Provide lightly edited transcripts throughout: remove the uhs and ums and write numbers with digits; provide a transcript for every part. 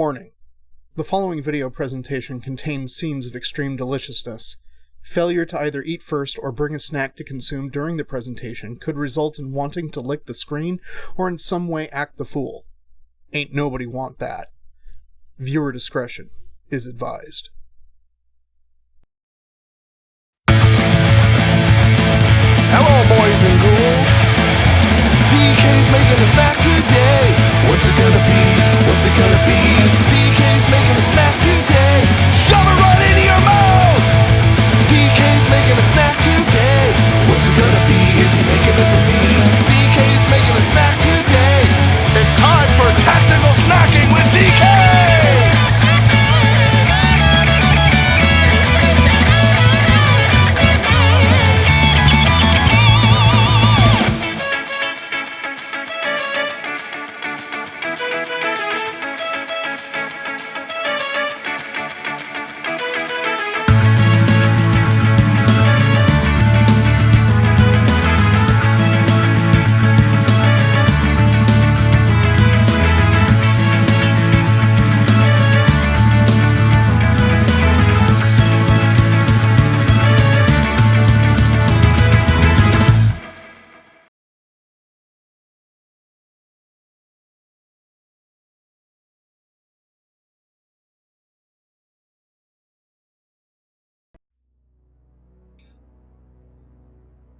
Warning. The following video presentation contains scenes of extreme deliciousness. Failure to either eat first or bring a snack to consume during the presentation could result in wanting to lick the screen or in some way act the fool. Ain't nobody want that. Viewer discretion is advised. Hello, boys and ghouls. DK's making a snack today. What's it gonna be? What's it gonna be? DK's making a snack today. Shove it right into your mouth. DK's making a snack today. What's it gonna be? Is he making it for me? DK's making a snack today. It's time for tactical snacking with DK.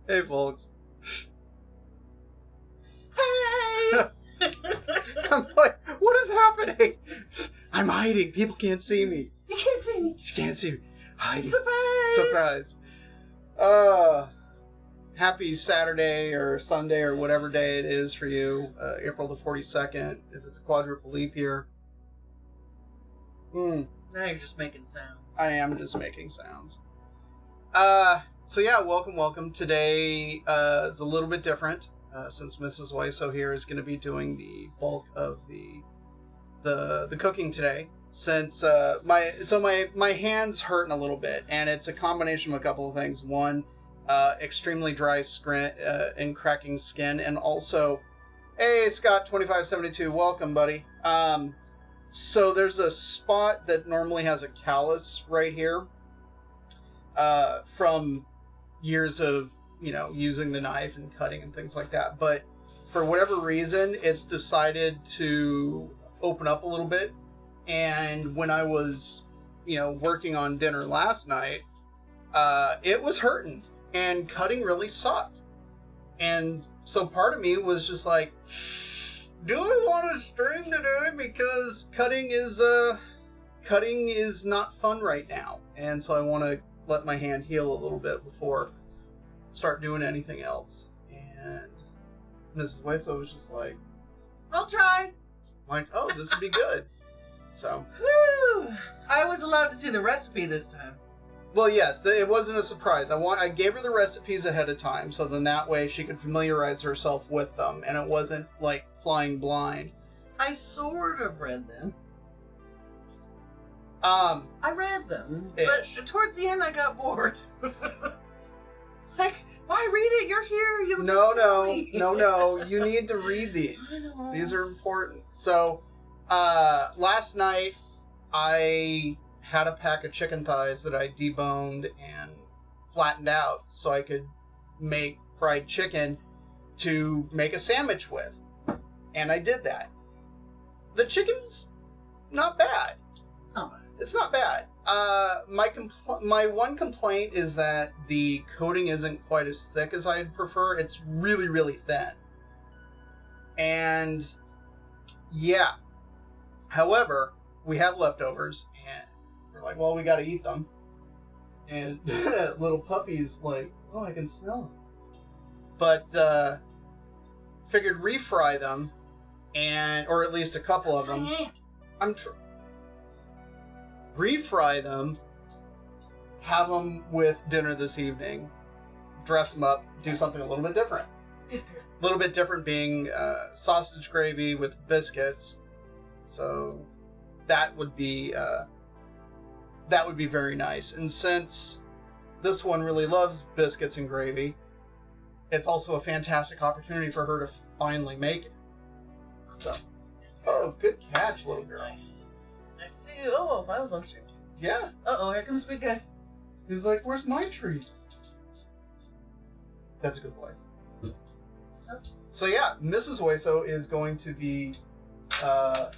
Hey folks. Hey! I'm like, what is happening? I'm hiding. People can't see me. You can't see me. You can't see me. Hiding. Surprise! Surprise. Happy Saturday or Sunday or whatever day it is for you. April the 42nd, if it's a quadruple leap year. Now you're just making sounds. I am just making sounds. So yeah, welcome. Today is a little bit different since Mrs Hueso here is going to be doing the bulk of the cooking today. Since my hands hurting a little bit, and it's a combination of a couple of things. One, extremely dry skin and cracking skin, and also, hey Scott 2572, welcome buddy. So there's a spot that normally has a callus right here from years of, using the knife and cutting and things like that. But for whatever reason, it's decided to open up a little bit. And when I was, working on dinner last night, it was hurting and cutting really sucked. And so part of me was just like, do I want to stream today? Because cutting is not fun right now. And so I want to let my hand heal a little bit before start doing anything else. And Mrs. Hueso was just like, I'll try. like, oh, this would be good. So, Whew. I was allowed to see the recipe this time. well, yes, it wasn't a surprise. I gave her the recipes ahead of time, so then that way she could familiarize herself with them, and it wasn't like flying blind. I sort of read them. I read them, Ish. but towards the end I got bored. Like, why read it? You're here. You No. You need to read these. These are important. So, last night I had a pack of chicken thighs that I deboned and flattened out so I could make fried chicken to make a sandwich with. And I did that. The chicken's not bad. It's not bad. My one complaint is that the coating isn't quite as thick as I'd prefer. It's really, really thin. And yeah. However, we have leftovers, and we're like, well, we got to eat them. And little puppy's like, oh, I can smell them. But figured refry them, or at least a couple of them. Refry them, have them with dinner this evening, dress them up, do something a little bit different. A little bit different being sausage gravy with biscuits. So that would be very nice. And since this one really loves biscuits and gravy, it's also a fantastic opportunity for her to finally make it. So, oh, good catch, little girl. Nice. you. Oh, I was on stream. Yeah. Uh-oh, here comes Big Guy. He's like, where's my treats? That's a good boy. So yeah, Mrs. Hueso is going to be I'm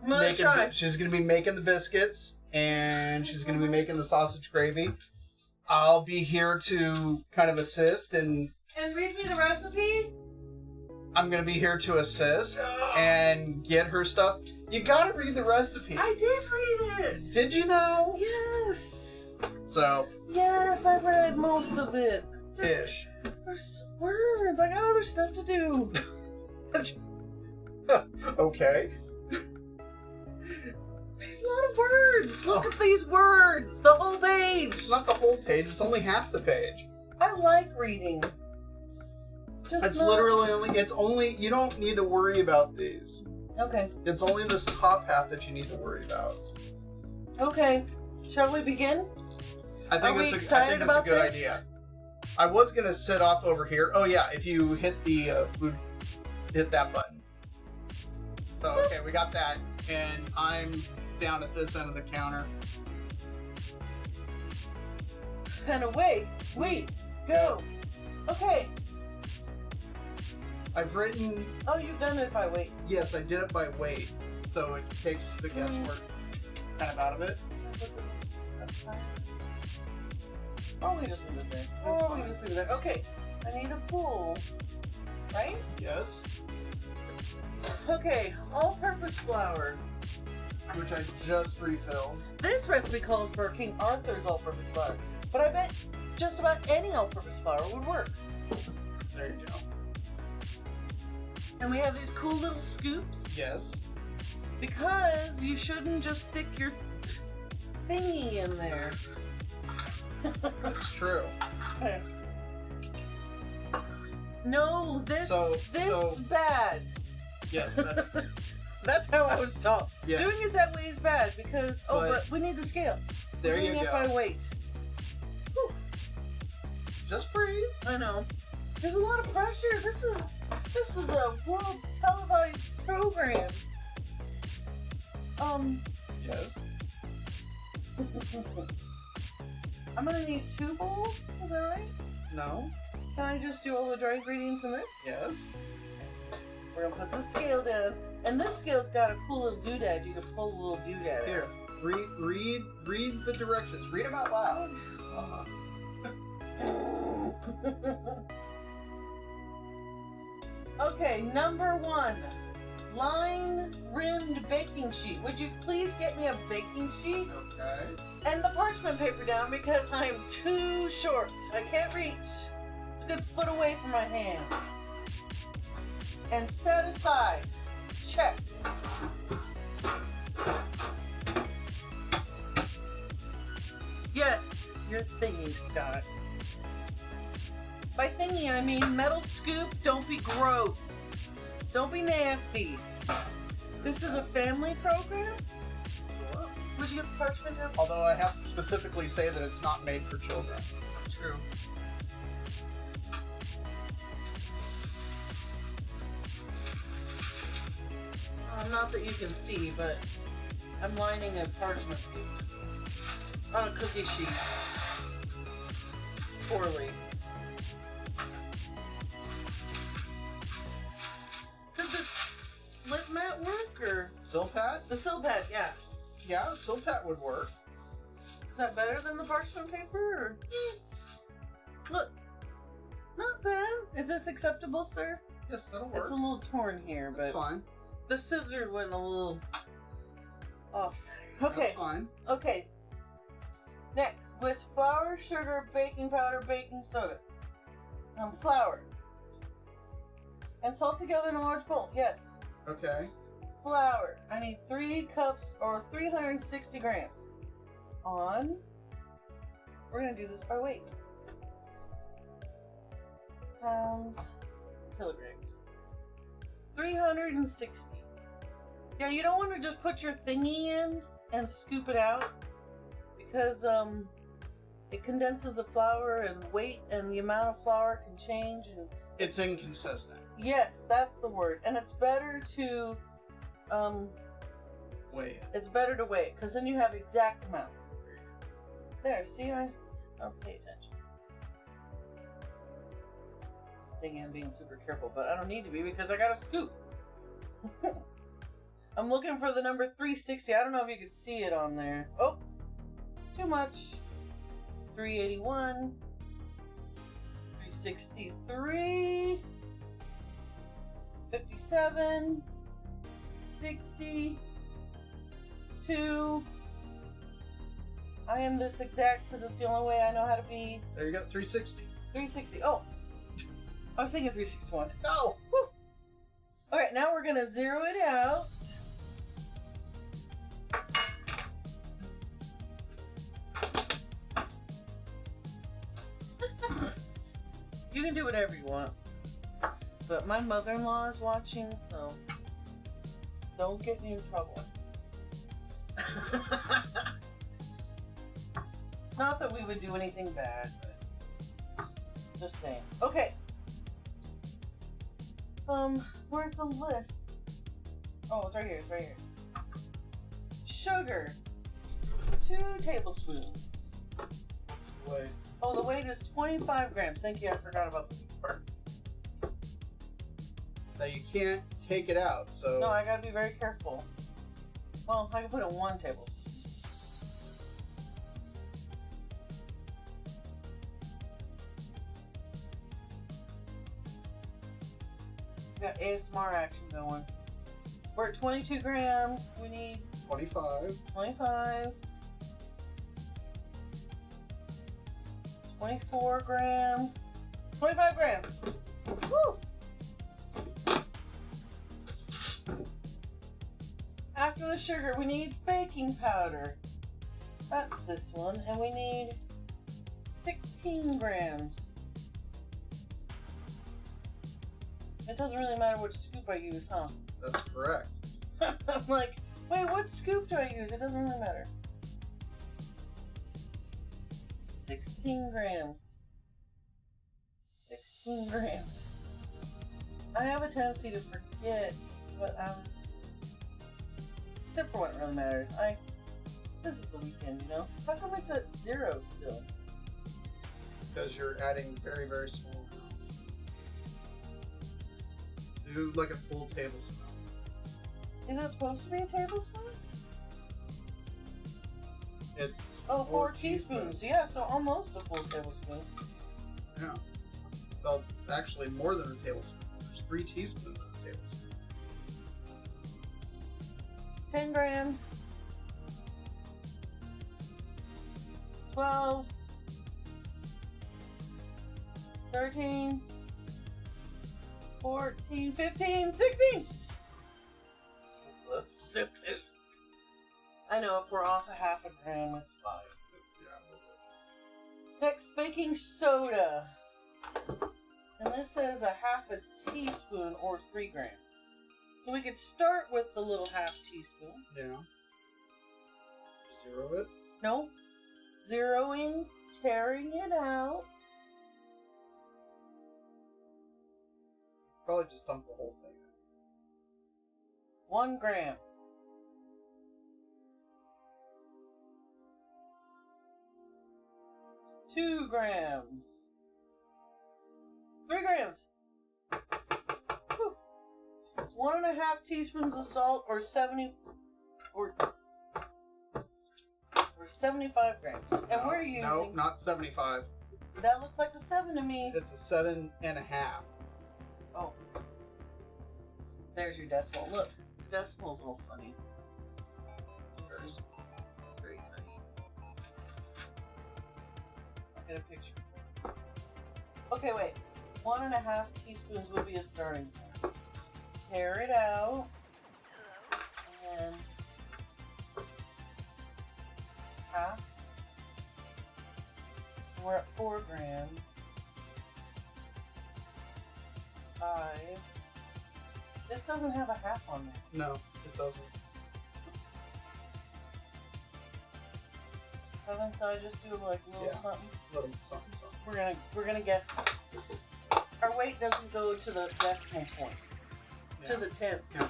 gonna try. she's going to be making the biscuits, and she's going to be making the sausage gravy. I'll be here to kind of assist, and read me the recipe? I'm going to be here to assist and get her stuff. You got to read the recipe. I did read it. Did you though? Yes. So. Yes, I read most of it. Ish. There's words. I got other stuff to do. Okay. There's a lot of words. Look at these words. The whole page. It's not the whole page. It's only half the page. I like reading. It's literally only, you don't need to worry about these. Okay. It's only this top half that you need to worry about. Okay. Shall we begin? I think that's a good idea. I was going to sit off over here. Oh yeah, if you hit the food, hit that button. So, okay, we got that. And I'm down at this end of the counter. And away. Wait. Go. Okay. I've written... Oh, you've done it by weight. Yes, I did it by weight. So it takes the guesswork kind of out of it. Oh, we just leave it there. Oh, we just leave it there. Okay. I need a bowl. Right? Yes. Okay. All-purpose flour. Which I just refilled. This recipe calls for King Arthur's all-purpose flour. But I bet just about any all-purpose flour would work. There you go. And we have these cool little scoops. Yes. Because you shouldn't just stick your thingy in there. That's true. Okay. No, this bad. Yes, that's how I was taught. Yeah. Doing it that way is bad because but we need the scale. There you go. Doing it by weight. Whew. Just breathe. I know. There's a lot of pressure. This is a world televised program. Yes. I'm gonna need 2 bowls. Is that right? No. Can I just do all the dry ingredients in this? Yes. We're gonna put the scale down, and this scale's got a cool little doodad. You can pull a little doodad. Here, read the directions. Read them out loud. Okay, number 1, line-rimmed baking sheet. Would you please get me a baking sheet? Okay. And the parchment paper down because I am too short. I can't reach. It's a good foot away from my hand. And set aside. Check. Yes, your thingy, Scott. By thingy, I mean metal scoop. Don't be gross. Don't be nasty. This is a family program? Sure. Would you get the parchment down? Although I have to specifically say that it's not made for children. True. Not that you can see, but I'm lining a parchment paper on a cookie sheet. Poorly. Could the slit mat work, or? Silpat? The silpat, yeah. Yeah, silpat would work. Is that better than the parchment paper, or? Look. Not bad. Is this acceptable, sir? Yes, that'll work. It's a little torn here, but... That's fine. The scissors went a little off center. Okay. That's fine. Okay. Next, whisk flour, sugar, baking powder, baking soda. Flour. And salt together in a large bowl. Yes. Okay. Flour. I need 3 cups or 360 grams. We're going to do this by weight. Pounds, kilograms. 360. Yeah, you don't want to just put your thingy in and scoop it out because it condenses the flour, and weight and the amount of flour can change, and it's inconsistent. Yes, that's the word. And it's better to weigh it. It's better to weigh it, because then you have exact amounts. There, see, I'll pay attention. Thinking I'm being super careful, but I don't need to be because I got a scoop. I'm looking for the number 360. I don't know if you could see it on there. Oh, too much. 381. 363. 57. 60. 2. I am this exact because it's the only way I know how to be. There you go, 360. 360. Oh, I was thinking 361. No! Woo. Okay, now we're going to zero it out. You can do whatever you want. But my mother-in-law is watching, so don't get me in trouble. Not that we would do anything bad, but just saying. Okay. Where's the list? Oh, it's right here. It's right here. Sugar. 2 tablespoons. What's the weight? Oh, the weight is 25 grams. Thank you. I forgot about the part. Now you can't take it out, so... No, I gotta be very careful. Well, I can put in 1 tablespoon. Got ASMR action going. We're at 22 grams. We need 25. 25. 24 grams. 25 grams. Woo! After the sugar, we need baking powder. That's this one. And we need 16 grams. It doesn't really matter which scoop I use, huh? That's correct. I'm like, wait, what scoop do I use? It doesn't really matter. 16 grams. 16 grams. I have a tendency to forget, but except for when it really matters. This is the weekend, you know? How come it's at 0 still? Because you're adding very, very small amounts. Do like a full tablespoon. Is it supposed to be a tablespoon? It's 4 teaspoons. Yeah, so almost a full tablespoon. Yeah. Well, it's actually more than a tablespoon. There's 3 teaspoons of a tablespoon. 10 grams. 12. 13. 14, 15, 16! So close. I know if we're off a half a gram, it's fine. Yeah. Next, baking soda. And this says a half a teaspoon or 3 grams. So we could start with the little half teaspoon. Yeah. Zero it. No. Zeroing, tearing it out. Probably just dump the whole thing in. 1 gram. 2 grams. 3 grams. Whew. 1.5 teaspoons of salt, or 75 grams. And we're using. No, not 75. That looks like a 7 to me. It's a 7.5. Oh. There's your decimal. Look, the decimal's all funny. See? It's very tiny. I'll get a picture. Okay, wait. 1.5 teaspoons would be a starting point. Tear it out. And half. We're at 4 grams. 5. This doesn't have a half on there. No, it doesn't. 7, so I just do like a little something. Little something. We're gonna guess. Our weight doesn't go to the decimal point. Yeah. To the 10th. Yeah.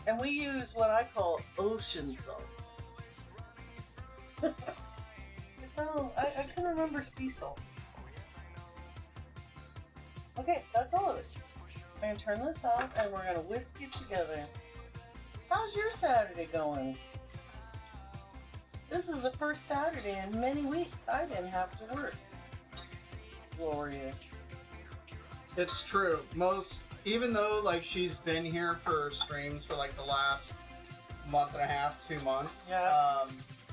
And we use what I call ocean salt. I couldn't remember sea salt. Okay, that's all of it. I'm going to turn this off and we're going to whisk it together. How's your Saturday going? This is the first Saturday in many weeks I didn't have to work. Glorious. It's true. Even though like she's been here for streams for like the last month and a half, 2 months. Yeah.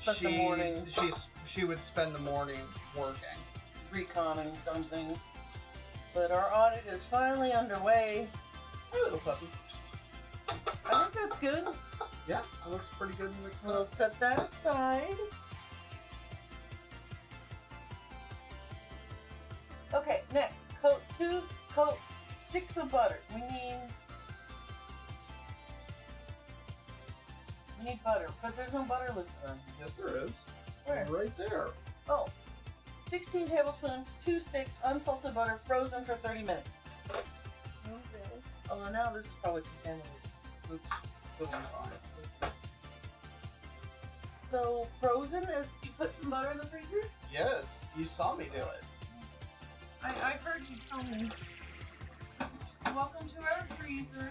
The morning. She would spend the morning working. Reconning something. But our audit is finally underway. Hey, little puppy. I think that's good. Yeah, it looks pretty good and mixed We'll up. set that aside. Okay, next. Coat 2 sticks of butter. We need butter, but there's no butter listed on. Yes, there is. Where? Right there. Oh. 16 tablespoons, 2 sticks, unsalted butter, frozen for 30 minutes. Okay. Oh, now this is probably contaminated. It's totally fine. So, frozen is you put some butter in the freezer? Yes, you saw me do it. I heard you tell me. Welcome to our freezer.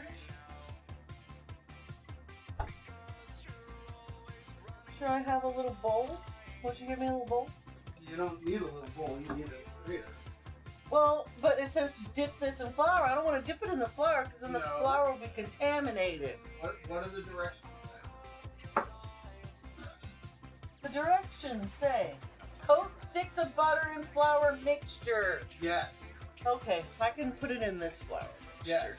Should I have a little bowl? Would you give me a little bowl? You don't need a little bowl, you need a grater. Well, but it says dip this in flour. I don't want to dip it in the flour because then the No. flour will be contaminated. What do the directions say? The directions say, coat sticks of butter in flour mixture. Yes. Okay, I can put it in this flour mixture. Yes.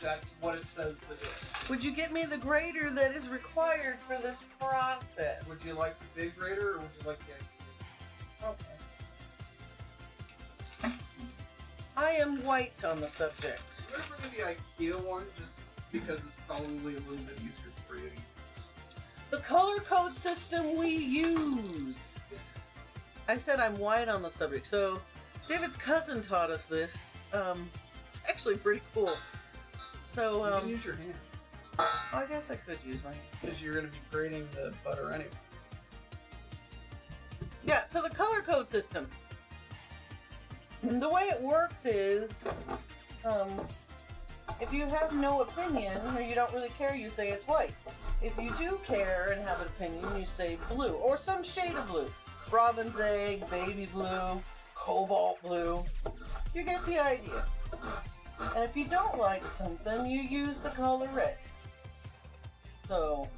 That's what it says to do. Would you get me the grater that is required for this process? Would you like the big grater or would you like the Okay. I am white on the subject. I'm gonna bring the IKEA one just because it's probably a little bit easier for you to use. The color code system we use. I said I'm white on the subject. So David's cousin taught us this. Actually pretty cool. So You can use your hands. I guess I could use my hand. Because you're gonna be grating the butter anyway. Yeah, so the color code system. The way it works is, if you have no opinion or you don't really care, you say it's white. If you do care and have an opinion, you say blue or some shade of blue. Robin's egg, baby blue, cobalt blue. You get the idea. And if you don't like something, you use the color red. So,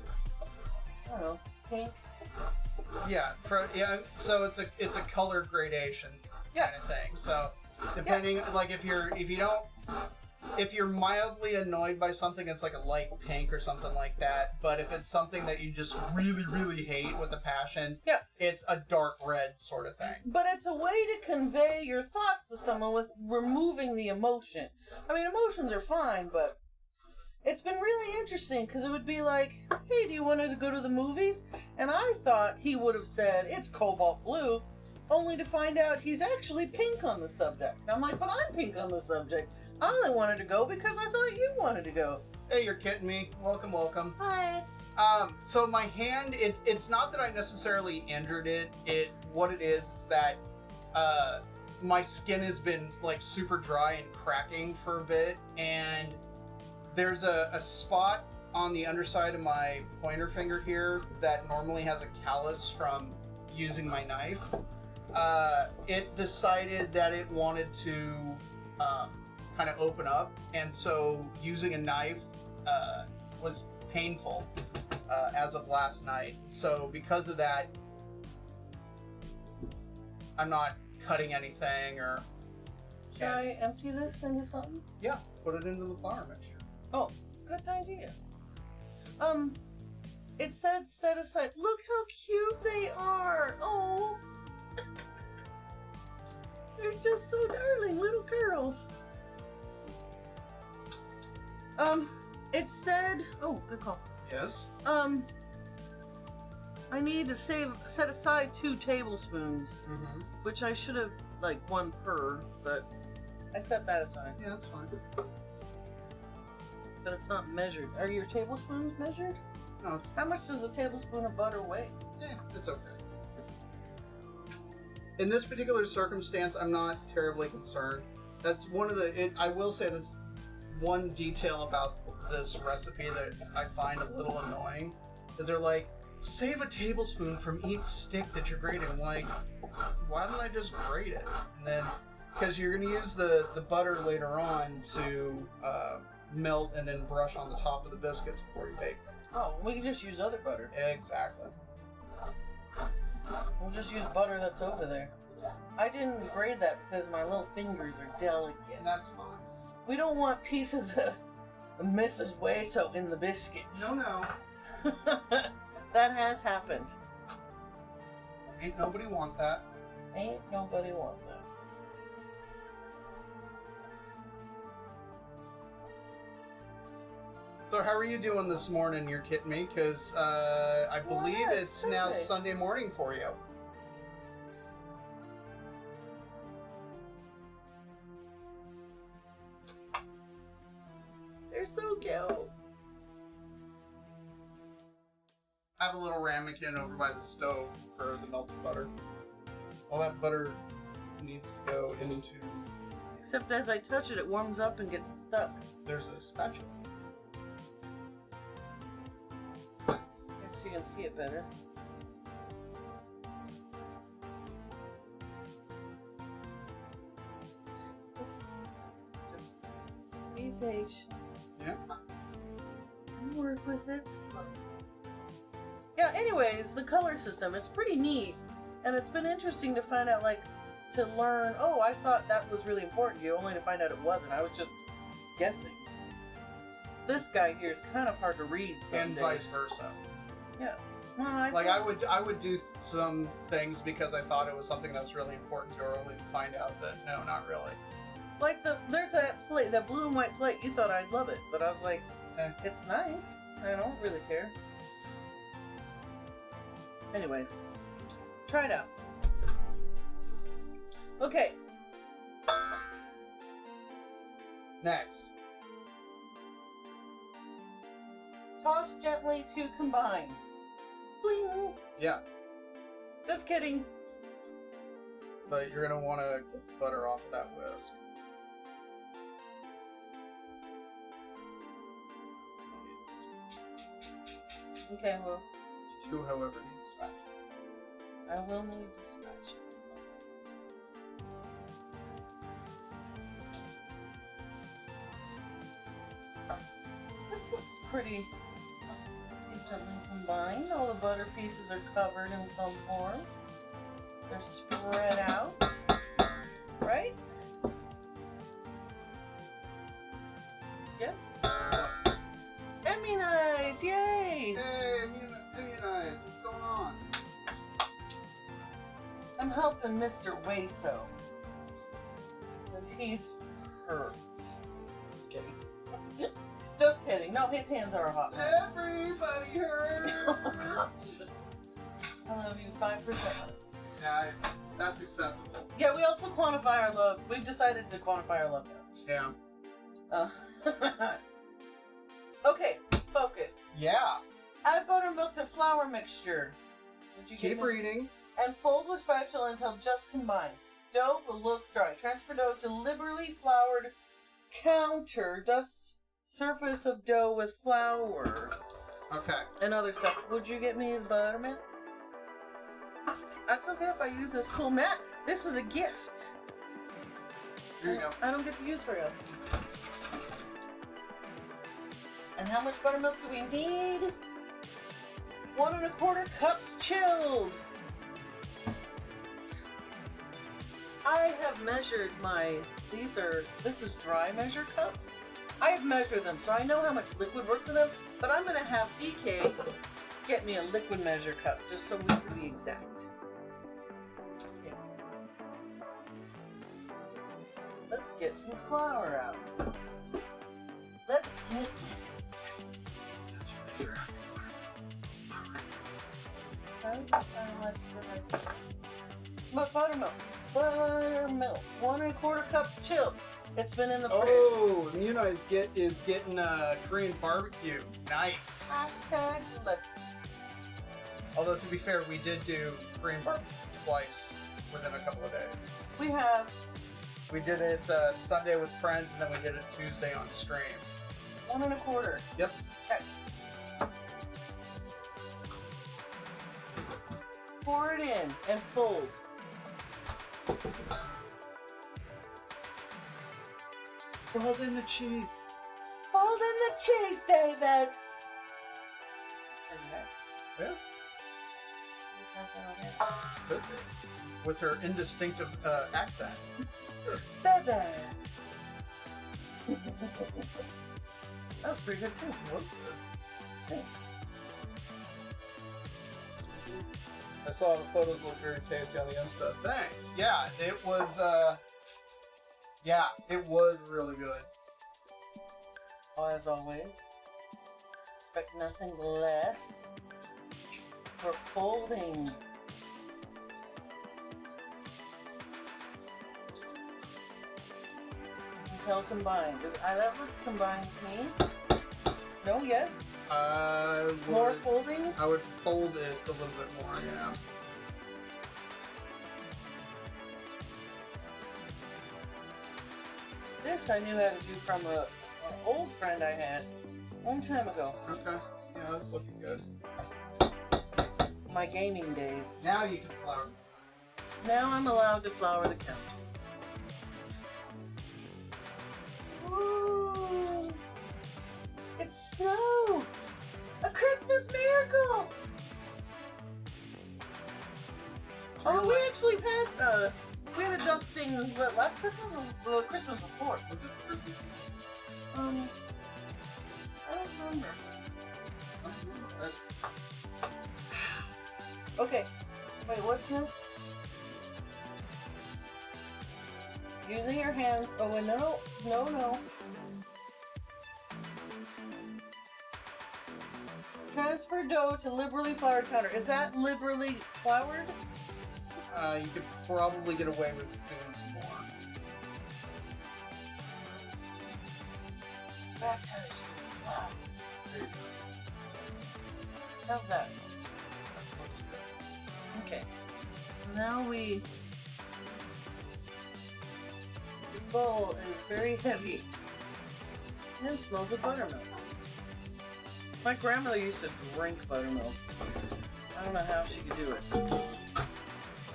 I don't know, pink. Yeah, so it's a color gradation kind of thing. So depending, like if you're mildly annoyed by something, it's like a light pink or something like that. But if it's something that you just really, really hate with a passion, it's a dark red sort of thing. But it's a way to convey your thoughts to someone with removing the emotion. I mean, emotions are fine, but it's been really interesting because it would be like, hey, do you want to go to the movies? And I thought he would have said, it's cobalt blue, only to find out he's actually pink on the subject. I'm like, but I'm pink on the subject. I only wanted to go because I thought you wanted to go. Hey, you're kidding me. Welcome, welcome. Hi. So my hand, it's not that I necessarily injured it. What it is that my skin has been like super dry and cracking for a bit, and there's a spot on the underside of my pointer finger here that normally has a callus from using my knife. It decided that it wanted to kind of open up, and so using a knife was painful as of last night. So because of that, I'm not cutting anything or... Should I empty this into something? Yeah, put it into the flour mixture. Oh, good idea. It said set aside. Look how cute they are. Oh. They're just so darling, little girls. It said, oh, good call. Yes? I need to set aside 2 tablespoons, Mm-hmm. which I should have, like, 1 per, but I set that aside. Yeah, that's fine. But it's not measured. Are your tablespoons measured? No, it's How much does a tablespoon of butter weigh? it's okay. In this particular circumstance, I'm not terribly concerned. That's one of the. I will say that's one detail about this recipe that I find a little annoying. Is they're like, save a tablespoon from each stick that you're grating. I'm like, why don't I just grate it? And then, because you're going to use the butter later on to melt and then brush on the top of the biscuits before you bake them. Oh, we can just use other butter. Exactly. We'll just use butter that's over there. I didn't grate that because my little fingers are delicate. And that's fine. We don't want pieces of Mrs. Hueso in the biscuits. No. That has happened. Ain't nobody want that. Ain't nobody want that. So how are you doing this morning? You're kidding me? Because I believe Yeah, it's it's now Sunday. Sunday morning for you. They're so cute. I have a little ramekin over by the stove for the melted butter. All that butter needs to go into... Except as I touch it, it warms up and gets stuck. There's a spatula. So you can see it better. Just be patient. Yeah. And work with it slowly. Yeah, anyways, the color system, it's pretty neat. And it's been interesting to find out, like, to learn, oh, I thought that was really important to you, only to find out it wasn't. I was just guessing. This guy here is kind of hard to read some And days. vice versa. Yeah. Well, I I would do some things because I thought it was something that was really important to her, only to find out that no, not really. Like there's that plate, that blue and white plate. You thought I'd love it, but I was like, it's nice. I don't really care. Anyways, try it out. Okay. Next. Toss gently to combine. Bling. Yeah, Just kidding. but you're gonna want to get the butter off of that whisk. Okay, well, You two, however, need a spatula. I will need to spatula. This looks pretty decently combined. All the butter pieces are covered in some form. They're spread out, right? Yes? Immunize! Yay! Hey, immunize! What's going on? I'm helping Mr. Hueso. Because he's hurt. Just kidding. Just kidding. No, his hands are a hot mess. Everybody hurts! I love you 5% less. Yeah, that's acceptable. Yeah, we also quantify our love. We've decided to quantify our love now. Yeah. Okay, focus. Yeah. Add buttermilk to flour mixture. Did you Keep get it? reading. And fold with spatula until just combined. Dough will look dry. Transfer dough to liberally floured counter. Dust surface of dough with flour. Okay. And other stuff. Would you get me the buttermilk? That's okay if I use this cool mat. This was a gift. Here you go. I don't get to use very often. And how much buttermilk do we need? 1 1/4 cups chilled. I have measured this is dry measure cups. I have measured them, so I know how much liquid works in them, but I'm gonna have Decay get me a liquid measure cup, just so we can be exact. Yeah. Let's get some flour out. Let's get How does that sound like But buttermilk. Buttermilk. 1 1/4 cups chilled. It's been in the fridge. Oh, Muna is getting Korean barbecue. Nice. Hashtag look. Although to be fair, we did do Korean barbecue twice within a couple of days. We have We did it Sunday with friends, and then we did it Tuesday on stream. 1 1/4. Yep. Okay. Pour it in and fold. Fold in the cheese. Fold in the cheese, David. Yeah. Could be. With her indistinctive accent. Baby. That was pretty good too. It was good. I saw the photos look very tasty on the Insta. Thanks. Yeah, it was. It was really good. As always, expect nothing less. We're folding. Until combined. That looks combined to me. No, yes? More folding? I would fold it a little bit more, yeah. This I knew how to do from an old friend I had a long time ago. Okay. Yeah, that's looking good. My gaming days. Now you can flour. Now I'm allowed to flour the counter. Ooh, it's snow! A Christmas miracle! Oh, we actually had we had a dusting, what, last Christmas or the Christmas before? Was it Christmas? I don't remember. Okay, wait, what's next? Using your hands. Oh, wait, no. Transfer dough to liberally floured counter. Is that liberally floured? You could probably get away with doing some more. Baptize you. Wow. There you go. How's that? That looks good. Okay. Now this bowl is very heavy. And it smells of buttermilk. My grandmother used to drink buttermilk. I don't know how she could do it.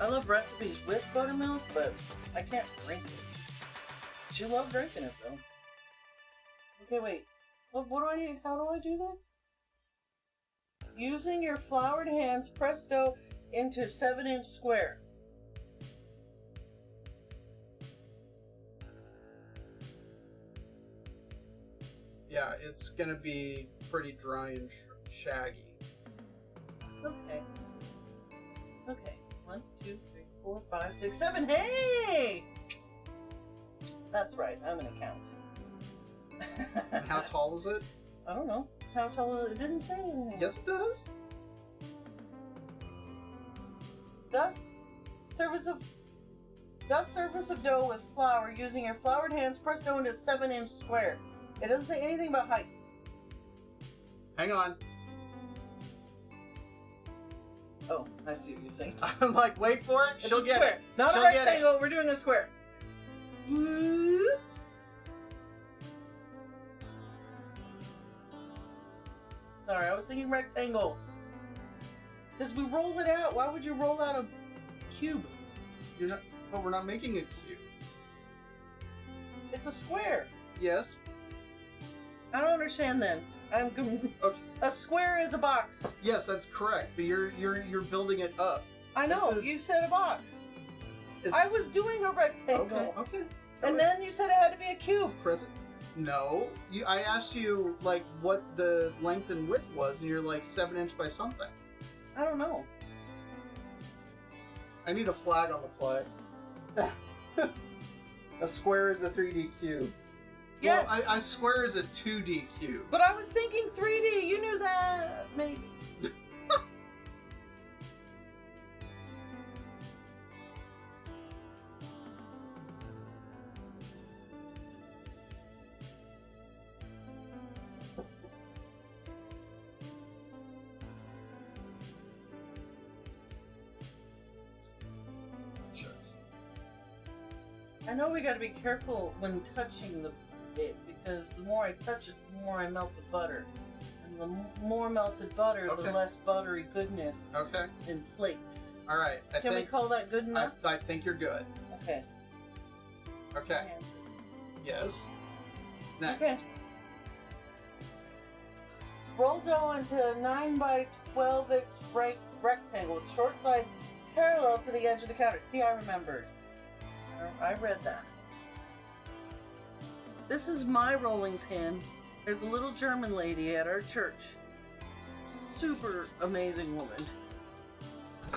I love recipes with buttermilk, but I can't drink it. She loved drinking it though. Okay, wait. How do I do this? Using your floured hands, press dough into 7-inch square. Yeah, it's gonna be pretty dry and shaggy. Okay. Okay. 1, 2, 3, 4, 5, 6, 7. Hey! That's right. I'm an accountant. And how tall is it? I don't know. How tall is it? It didn't say anything. Yes, it does. Dust surface of dough with flour using your floured hands. Press dough into 7-inch square. It doesn't say anything about height. Hang on. Oh, I see what you're saying. I'm like, wait for it. It's She'll a get square. it. Not She'll a get rectangle. We're doing a square. Sorry, I was thinking rectangle. Because we roll it out. Why would you roll out a cube? But we're not making a cube. It's a square. Yes. I don't understand then. Okay. A square is a box. Yes, that's correct. But you're building it up. I know. You said a box. I was doing a rectangle. Okay. And then you said it had to be a cube. Present. No. I asked you like what the length and width was, and you're like 7-inch by something. I don't know. I need a flag on the play. A square is a 3D cube. Yes. Well, a square is a 2D cube. But I was thinking 3D. You knew that. Maybe. I know we gotta be careful when touching it because the more I touch it, the more I melt the butter. And the more melted butter, Okay. the less buttery goodness Okay. and flakes. All right. Can we call that good enough? I think you're good. Okay. Okay. Yes. Next. Okay. Roll dough into a 9 by 12 inch rectangle with short side parallel to the edge of the counter. See, I remembered. I read that. This is my rolling pin. There's a little German lady at our church. Super amazing woman.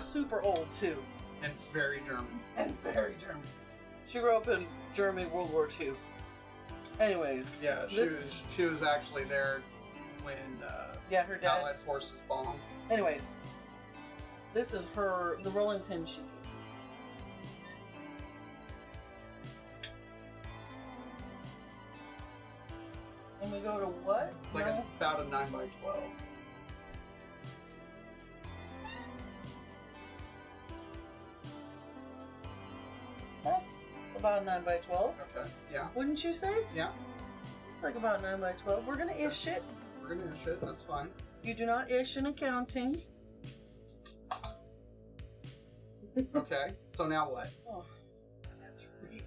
Super old too. And very German. And very German. She grew up in Germany, World War II. Anyways. Yeah, she was actually there when her dad. Allied forces bombed. Anyways, this is the rolling pin she used. And we go to what? Like about a 9 by 12. That's about 9 by 12. Okay. Yeah. Wouldn't you say? Yeah. It's like about 9 by 12. We're gonna ish it. We're gonna ish it. That's fine. You do not ish in accounting. Okay. So now what? Oh, that's right.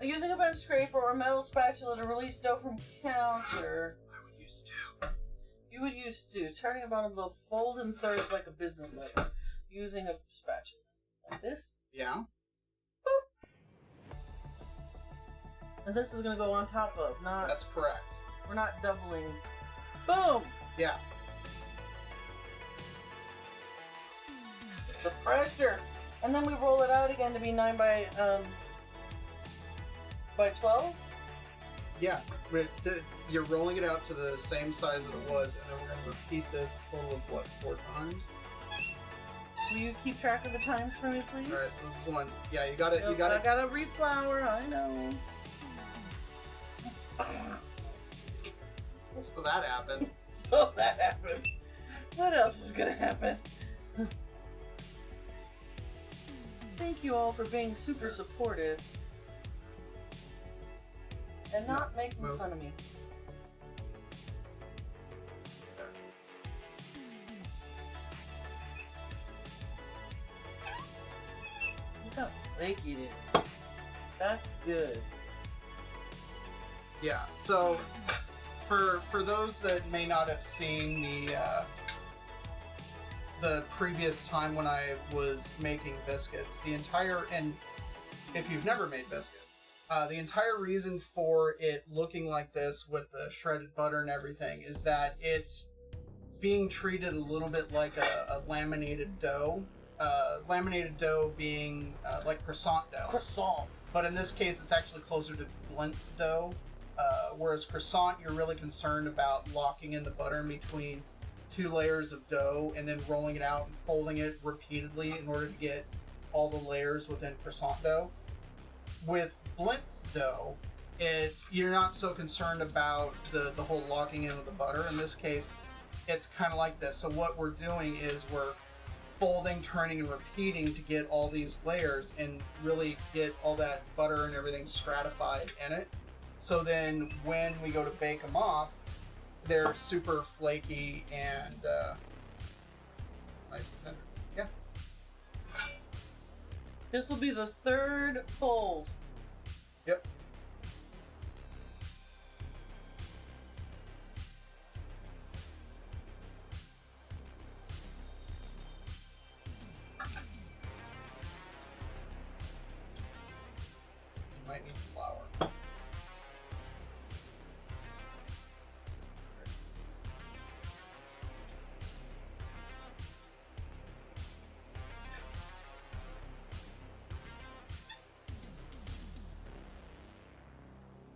Using a bench scraper or a metal spatula to release dough from counter. I would use two. You would use two. Turning about them, they'll fold in thirds like a business letter. Using a spatula. Like this. Yeah. Boop. And this is going to go on top of, not... That's correct. We're not doubling. Boom! Yeah. The pressure. And then we roll it out again to be 9 by 12. Yeah. You're rolling it out to the same size that it was, and then we're going to repeat this a total of what, 4 times? Will you keep track of the times for me, please? All right. So this is one. Yeah. You got it. You got I it. gotta reflour. I know. So that happened. So that happened. What else is gonna happen? Thank you all for being super supportive and not making fun of me. Look how flaky it is. That's good. Yeah. So for those that may not have seen the previous time when I was making biscuits, and if you've never made biscuits, the entire reason for it looking like this with the shredded butter and everything is that it's being treated a little bit like a laminated dough. Laminated dough being like croissant dough. Croissant. But in this case, it's actually closer to blintz dough. Whereas croissant, you're really concerned about locking in the butter in between 2 layers of dough and then rolling it out and folding it repeatedly in order to get all the layers within croissant dough. With blintz dough, you're not so concerned about the whole locking in of the butter. In this case, it's kind of like this. So what we're doing is we're folding, turning, and repeating to get all these layers and really get all that butter and everything stratified in it. So then when we go to bake them off, they're super flaky and nice and tender. Yeah. This will be the 3rd fold. Yep. You might need flour.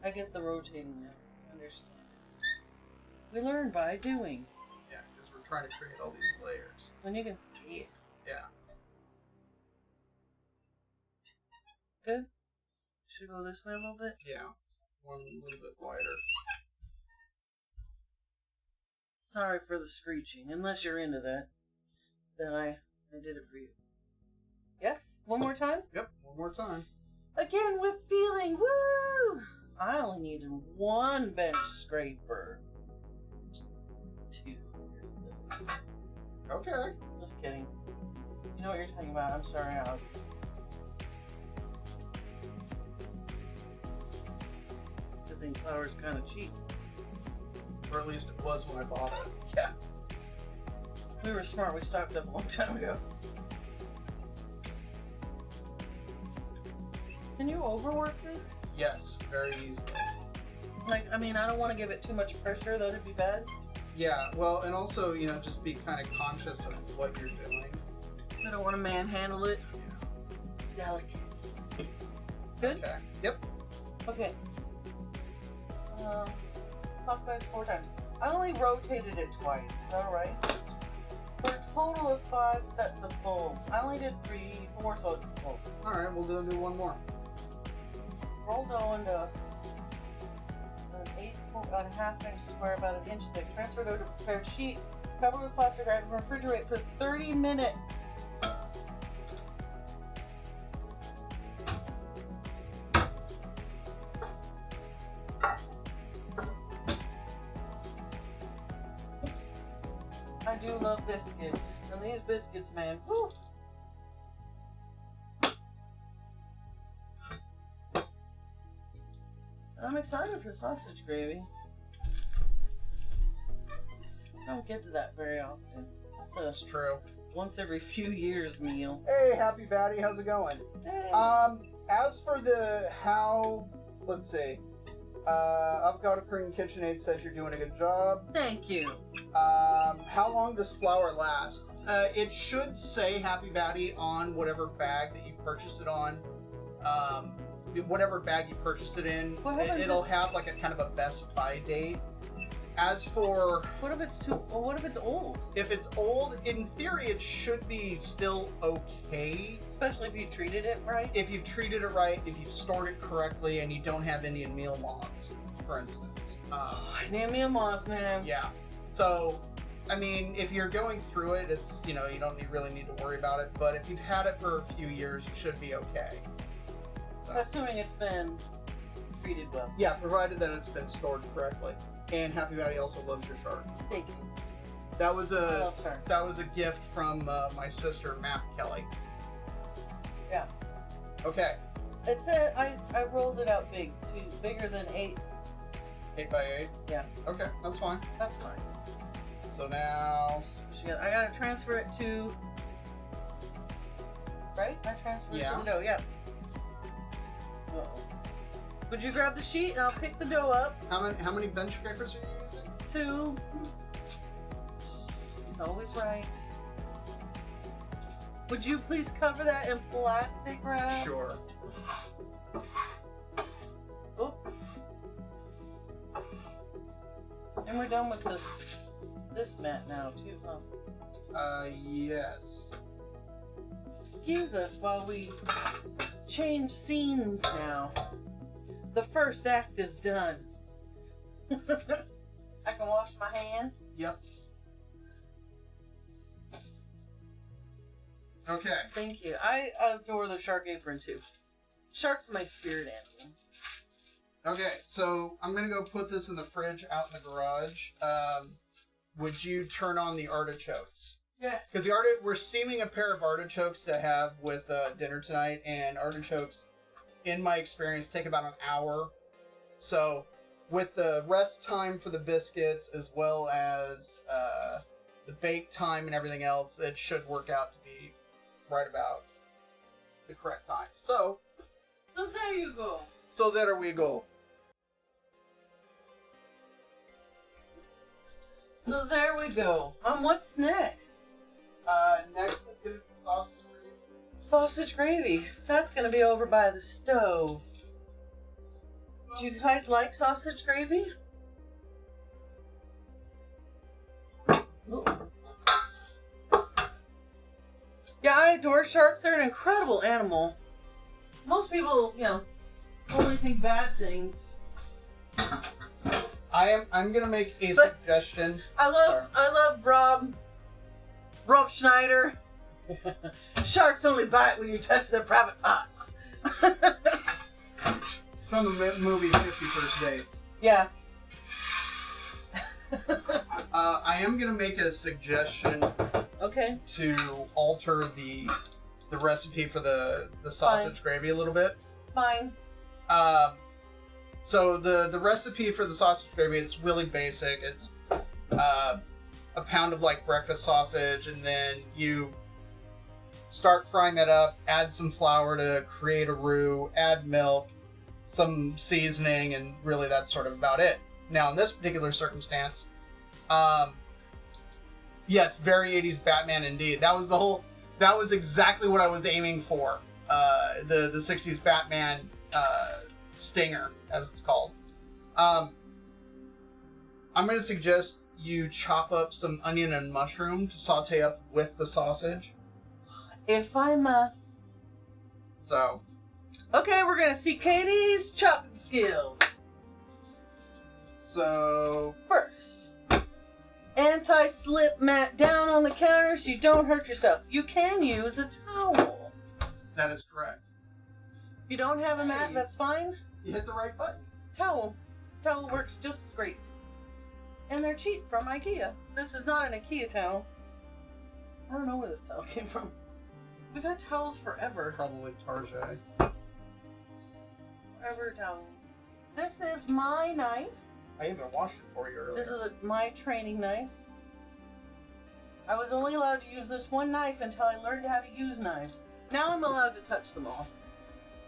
I get the rotating now. I understand. We learn by doing. Yeah, because we're trying to create all these layers. And you can see it. Yeah. Good? Should we go this way a little bit? Yeah. One a little bit wider. Sorry for the screeching. Unless you're into that, then I did it for you. Yes? One more time? Yep, one more time. Again with feeling. Woo! I only needed one bench scraper. 2. Okay. Just kidding. You know what you're talking about. I'm sorry. I think flour's kind of cheap. Or at least it was when I bought it. Yeah. We were smart. We stocked up a long time ago. Can you overwork this? Yes, very easily. Like, I mean, I don't want to give it too much pressure. That'd be bad. Yeah, well, and also, you know, just be kind of conscious of what you're doing. I don't want to manhandle it. Yeah. Delicate. Good? Okay. Yep. Okay. Clockwise 4 times. I only rotated it twice. Is that alright? For a total of 5 sets of folds. I only did 4 sets of folds. Alright, we'll do one more. Roll dough into an 8.5 inch square, about an inch thick. Transfer dough to prepared sheet. Cover with plastic wrap and refrigerate for 30 minutes. I do love biscuits. And these biscuits, man, whew. I'm excited for sausage gravy. I don't get to that very often. That's true. Once every few years meal. Hey, Happy Batty, how's it going? Hey. As for let's see. Avocado Cream KitchenAid says you're doing a good job. Thank you. How long does flour last? It should say Happy Batty on whatever bag that you purchased it on. Whatever bag you purchased it in, it'll have like a kind of a best by date. As for what if it's what if it's old? If it's old, in theory, it should be still okay. Especially if you treated it right. If you've treated it right, if you've stored it correctly, and you don't have Indian meal moths, for instance. Indian meal moths, man. Yeah. So, I mean, if you're going through it, it's, you know, you don't really need to worry about it. But if you've had it for a few years, you should be okay. So. Assuming it's been treated well. Yeah, provided that it's been stored correctly. And Happy Batty also loves your shark. Thank you. That was I love sharks. that was a gift from my sister, Map Kelly. Yeah. Okay. It said I rolled it out big, bigger than 8. 8 by 8. Yeah. Okay, that's fine. That's fine. So now. I gotta transfer it to. Right? I transferred it to the dough. Yeah. Uh-oh. Would you grab the sheet and I'll pick the dough up? How many bench scrapers are you using? 2. It's always right. Would you please cover that in plastic wrap? Sure. Oh. And we're done with this mat now too, huh? Yes. Excuse us while we change scenes now. The first act is done. I can wash my hands. Yep. Okay. Thank you. I adore the shark apron too. Shark's my spirit animal. Okay, so I'm gonna go put this in the fridge out in the garage. Would you turn on the artichokes? Yeah. Because we're steaming a pair of artichokes to have with dinner tonight, and artichokes, in my experience, take about an hour. So, with the rest time for the biscuits, as well as the bake time and everything else, it should work out to be right about the correct time. So there you go. So there we go. So there we go. What's next? Next is going to be sausage gravy. Sausage gravy. That's going to be over by the stove. Do you guys like sausage gravy? Ooh. Yeah, I adore sharks. They're an incredible animal. Most people, only think bad things. I'm gonna make a suggestion. I love Rob Schneider. Sharks only bite when you touch their private parts. From the movie 50 First Dates. Yeah. I am gonna make a suggestion. Okay. To alter the recipe for the sausage gravy a little bit. Fine. So the recipe for the sausage gravy, it's really basic. It's a pound of like breakfast sausage, and then you start frying that up, add some flour to create a roux, add milk, some seasoning, and really that's sort of about it. Now in this particular circumstance, yes, very 80s Batman indeed. That was exactly what I was aiming for. The 60s Batman stinger, as it's called. I'm going to suggest you chop up some onion and mushroom to saute up with the sausage. If I must. So. Okay, we're going to see Katie's chopping skills. So. First, anti-slip mat down on the counter so you don't hurt yourself. You can use a towel. That is correct. If you don't have a mat, that's fine. You hit the right button. Towel. Towel works just as great. And they're cheap from IKEA. This is not an IKEA towel. I don't know where this towel came from. We've had towels forever. Probably Target. Forever towels. This is my knife. I even washed it for you earlier. This is my training knife. I was only allowed to use this one knife until I learned how to use knives. Now I'm allowed to touch them all.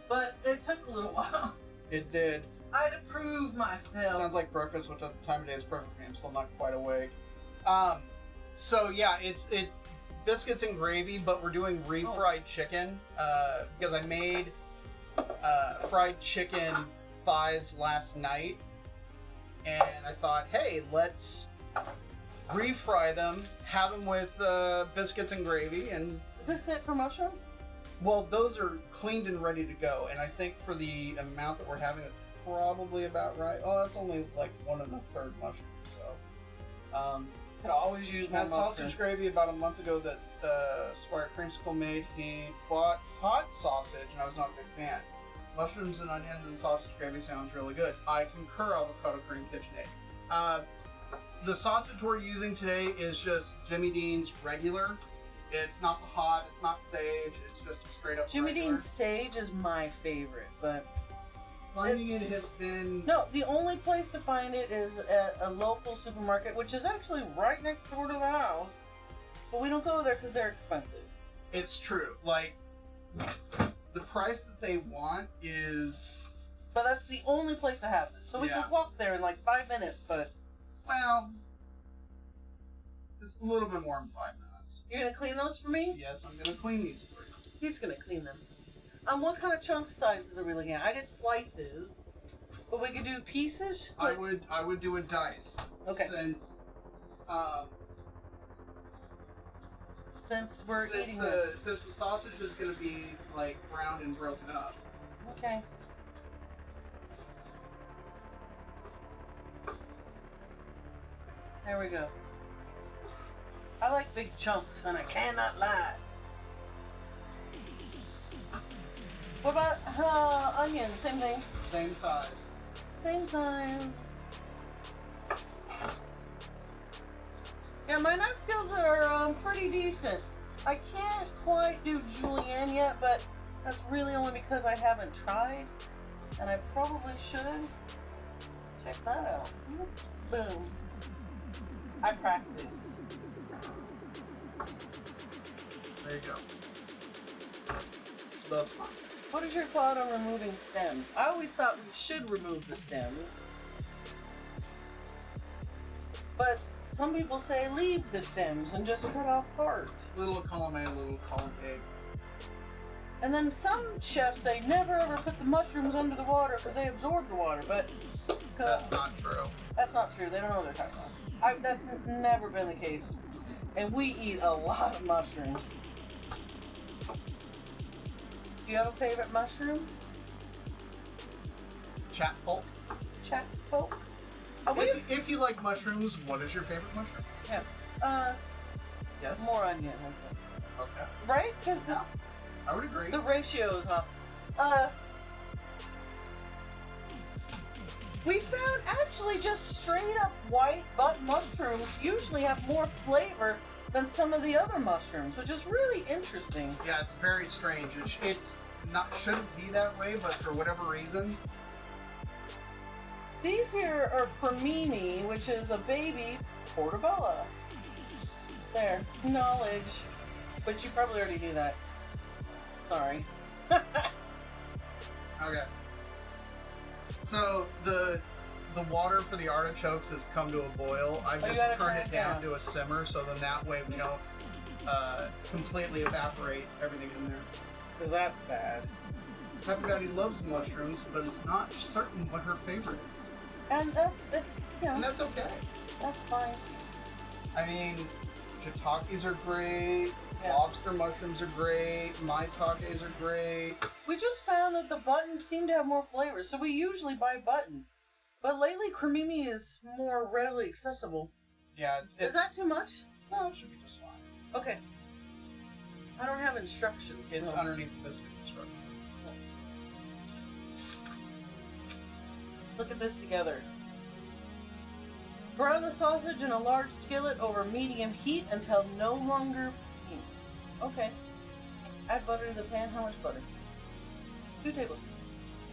But it took a little while. It did. I had to prove myself. Sounds like breakfast, which at the time of day is perfect for me. I'm still not quite awake. So yeah, it's biscuits and gravy, but we're doing refried chicken because I made fried chicken thighs last night, and I thought, hey, let's refry them, have them with biscuits and gravy, and is this it for mushroom? Well, those are cleaned and ready to go, and I think for the amount that we're having, that's probably about right. Oh, that's only like 1 1/3 mushroom, so. Could always use more had sausage gravy about a month ago that Squire Creamsicle made. He bought hot sausage, and I was not a big fan. Mushrooms and onions and sausage gravy sounds really good. I concur, avocado cream KitchenAid. The sausage we're using today is just Jimmy Dean's regular. It's not the hot, it's not sage, it's just a straight up Jimmy regular. Dean's sage is my favorite, but finding it has been... No, the only place to find it is at a local supermarket, which is actually right next door to the house. But we don't go there because they're expensive. It's true. Like, the price that they want is... But that's the only place that has it. So we can walk there in like 5 minutes, but... Well, it's a little bit more than 5 minutes. You're going to clean those for me? Yes, I'm going to clean these for you. He's going to clean them. What kind of chunk sizes are we looking at? I did slices, but we could do pieces. I would do a dice. Okay. Since we're eating this. Since the sausage is going to be like browned and broken up. Okay. There we go. I like big chunks, and I cannot lie. What about onions? Same thing. Same size. Same size. Yeah, my knife skills are pretty decent. I can't quite do julienne yet, but that's really only because I haven't tried, and I probably should. Check that out. Boom. I practice. There you go. That's nice. What is your thought on removing stems? I always thought we should remove the stems. But some people say leave the stems and just cut off part. Little column A, little column B. And then some chefs say never ever put the mushrooms under the water because they absorb the water, but... That's not true. That's not true. They don't know what they're talking about. That's never been the case. And we eat a lot of mushrooms. Do you have a favorite mushroom? Chatfolk. Chatfolk? If you like mushrooms, what is your favorite mushroom? Yeah. Yes. More onion. Okay. Okay. Right? Because Yeah. I would agree. the ratio is off. We found actually just straight up white button mushrooms usually have more flavor than some of the other mushrooms, which is really interesting. Yeah, it's very strange. It's not shouldn't be that way, but for whatever reason. These here are cremini, which is a baby portobello. There, knowledge. But you probably already knew that. Sorry. Okay. So the water for the artichokes has come to a boil. I've just turned it down to a simmer, so then that way we don't completely evaporate everything in there. Because that's bad. I forgot he loves mushrooms, but it's not certain what her favorite is. And And that's okay. That's fine too. I mean, shiitakes are great, Yeah. lobster mushrooms are great, maitakes are great. We just found that the buttons seem to have more flavor, so we usually buy button. But lately, cremini is more readily accessible. Yeah, Is that too much? No, it should be just fine. Okay. I don't have instructions. It's so. underneath the biscuit instructions. Look at this together. Brown the sausage in a large skillet over medium heat until no longer pink. Okay. Add butter to the pan. How much butter? 2 tablespoons.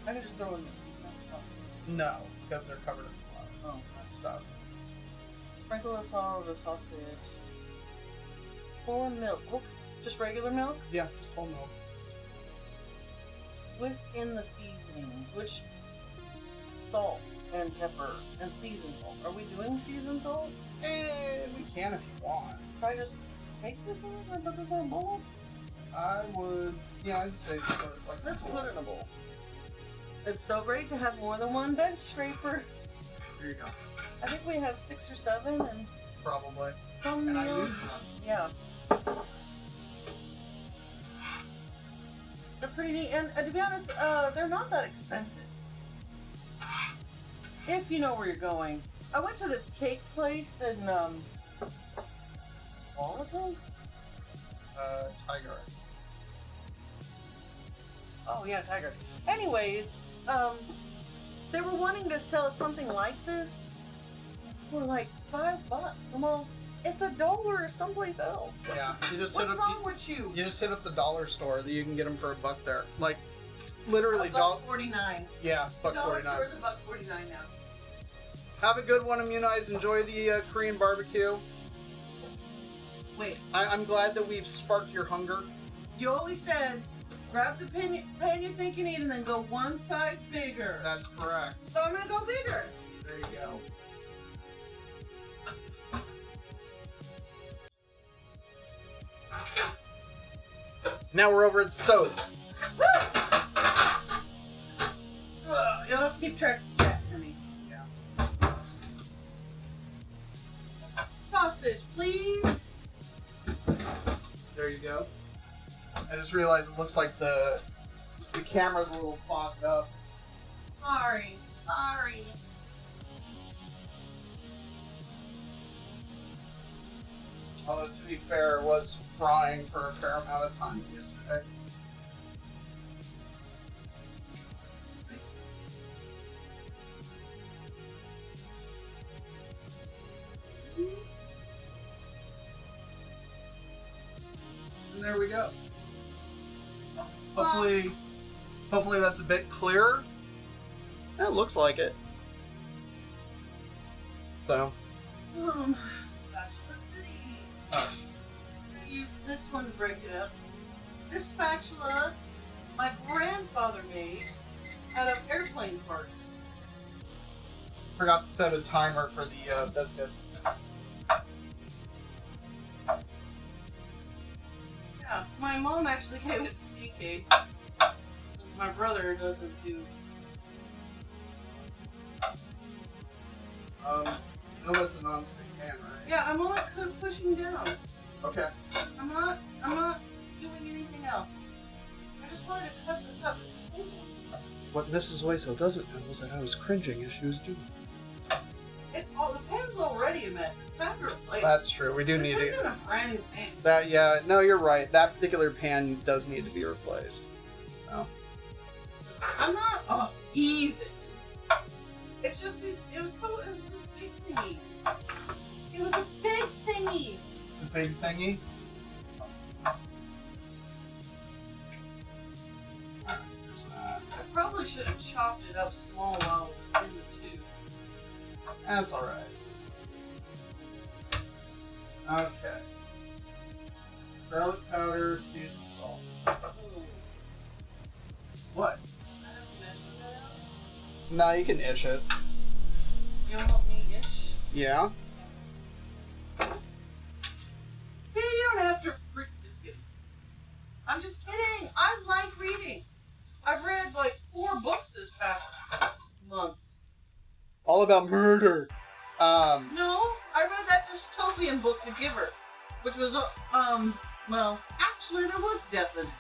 I can just throw in the No, because they're covered in flour. Oh. Stuff. Sprinkle the flour over the sausage. Pour milk. Oh, just regular milk? Yeah, just whole milk. Whisk in the seasonings, which salt and pepper and seasoned salt. Are we doing seasoned salt? We can if you want. Should I just take this in and put this in a bowl? I would, yeah, I'd say sort of like Let's put it in a bowl. It's so great to have more than one bench scraper. Here you go. I think we have 6 or 7 and Probably. some And I meals. use them. Yeah. They're pretty neat, and to be honest, they're not that expensive. If you know where you're going. I went to this cake place in, Wallaton? Tiger. Oh yeah, Tiger. Anyways, they were wanting to sell something like this for like $5. I'm all, it's $1 someplace else. Yeah, you just What's hit wrong up. with you? You just hit up the dollar store that you can get them for $1 there. Like, literally, $1.49. Yeah, $1.49. $1.49 now. Have a good one, Immunize. Enjoy the Korean barbecue. Wait, I'm glad that we've sparked your hunger. you always said, grab the pan you think you need and then go one size bigger. That's correct. So I'm gonna go bigger. There you go. Now we're over at the stove. You'll have to keep track of the chat for me. Yeah. Sausage, please. There you go. I just realized it looks like the camera's a little fogged up. Sorry. Although, to be fair, it was frying for a fair amount of time yesterday. And there we go. Hopefully that's a bit clearer. It looks like it. So. Spatula City. I'm gonna use this one to break it up. This spatula, my grandfather made out of airplane parts. Forgot to set a timer for the biscuit. Yeah, my mom actually gave it to Decay. My brother doesn't do. No, that's a non-stick pan, right? Yeah, I'm only pushing down. Okay. I'm not doing anything else. I just wanted to cut this up. What Mrs. Hueso doesn't know is that I was cringing as she was doing it. It's all the pan's already a mess. It's time to replace replaced. That's true. We do need This to. isn't a brand new pan. That yeah. No, you're right. That particular pan does need to be replaced. So. I'm not. Oh, easy. It's just these. It was this big thingy. It was a big thingy. The big thingy. There's that. I probably should have chopped it up small while it was in the tube. That's all right. Okay. Garlic powder, seasoned salt. What? I haven't measured that out. No, you can ish it. You'll help me ish. Yeah. See, you don't have to. Just kidding. I'm just kidding. I like reading. I've read like 4 books this past month. All about murder. No, I read that dystopian book, The Giver, which was well, actually there was death in it.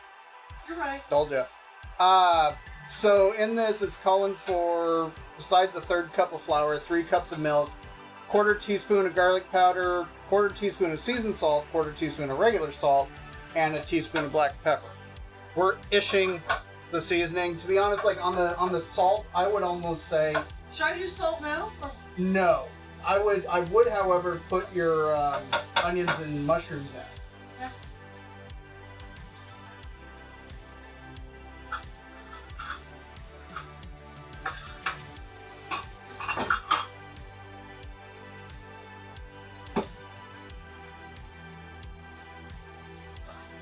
You're right. Told ya. So in this, it's calling for, besides a 1/3 cup of flour, 3 cups of milk, 1/4 teaspoon of garlic powder, 1/4 teaspoon of seasoned salt, 1/4 teaspoon of regular salt, and a teaspoon of black pepper. We're ishing the seasoning. To be honest, like on the salt, I would almost say Should I use salt now? no. I would, however, put your onions and mushrooms in. Yes.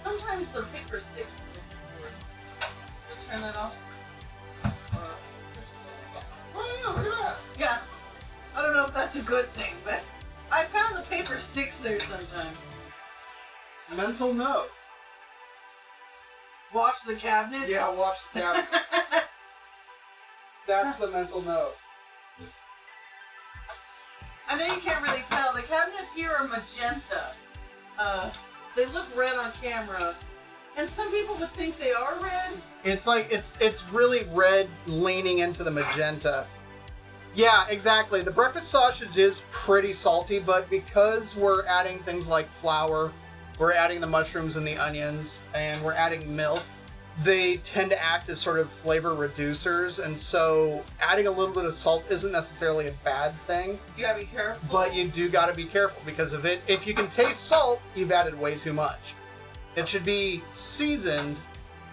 Sometimes the paper sticks to the board. You'll turn that off. Oh yeah, look at that. Yeah. I don't know if that's a good thing, but I found the paper sticks there sometimes. Mental note. Wash the cabinet. Yeah, wash the cabinet. That's the mental note. I know you can't really tell. The cabinets here are magenta. They look red on camera, and some people would think they are red. It's like it's really red, leaning into the magenta. Yeah, exactly. The breakfast sausage is pretty salty, but because we're adding things like flour, we're adding the mushrooms and the onions, and we're adding milk, they tend to act as sort of flavor reducers, and so adding a little bit of salt isn't necessarily a bad thing. You gotta be careful. But you do gotta be careful, because if you can taste salt, you've added way too much. It should be seasoned,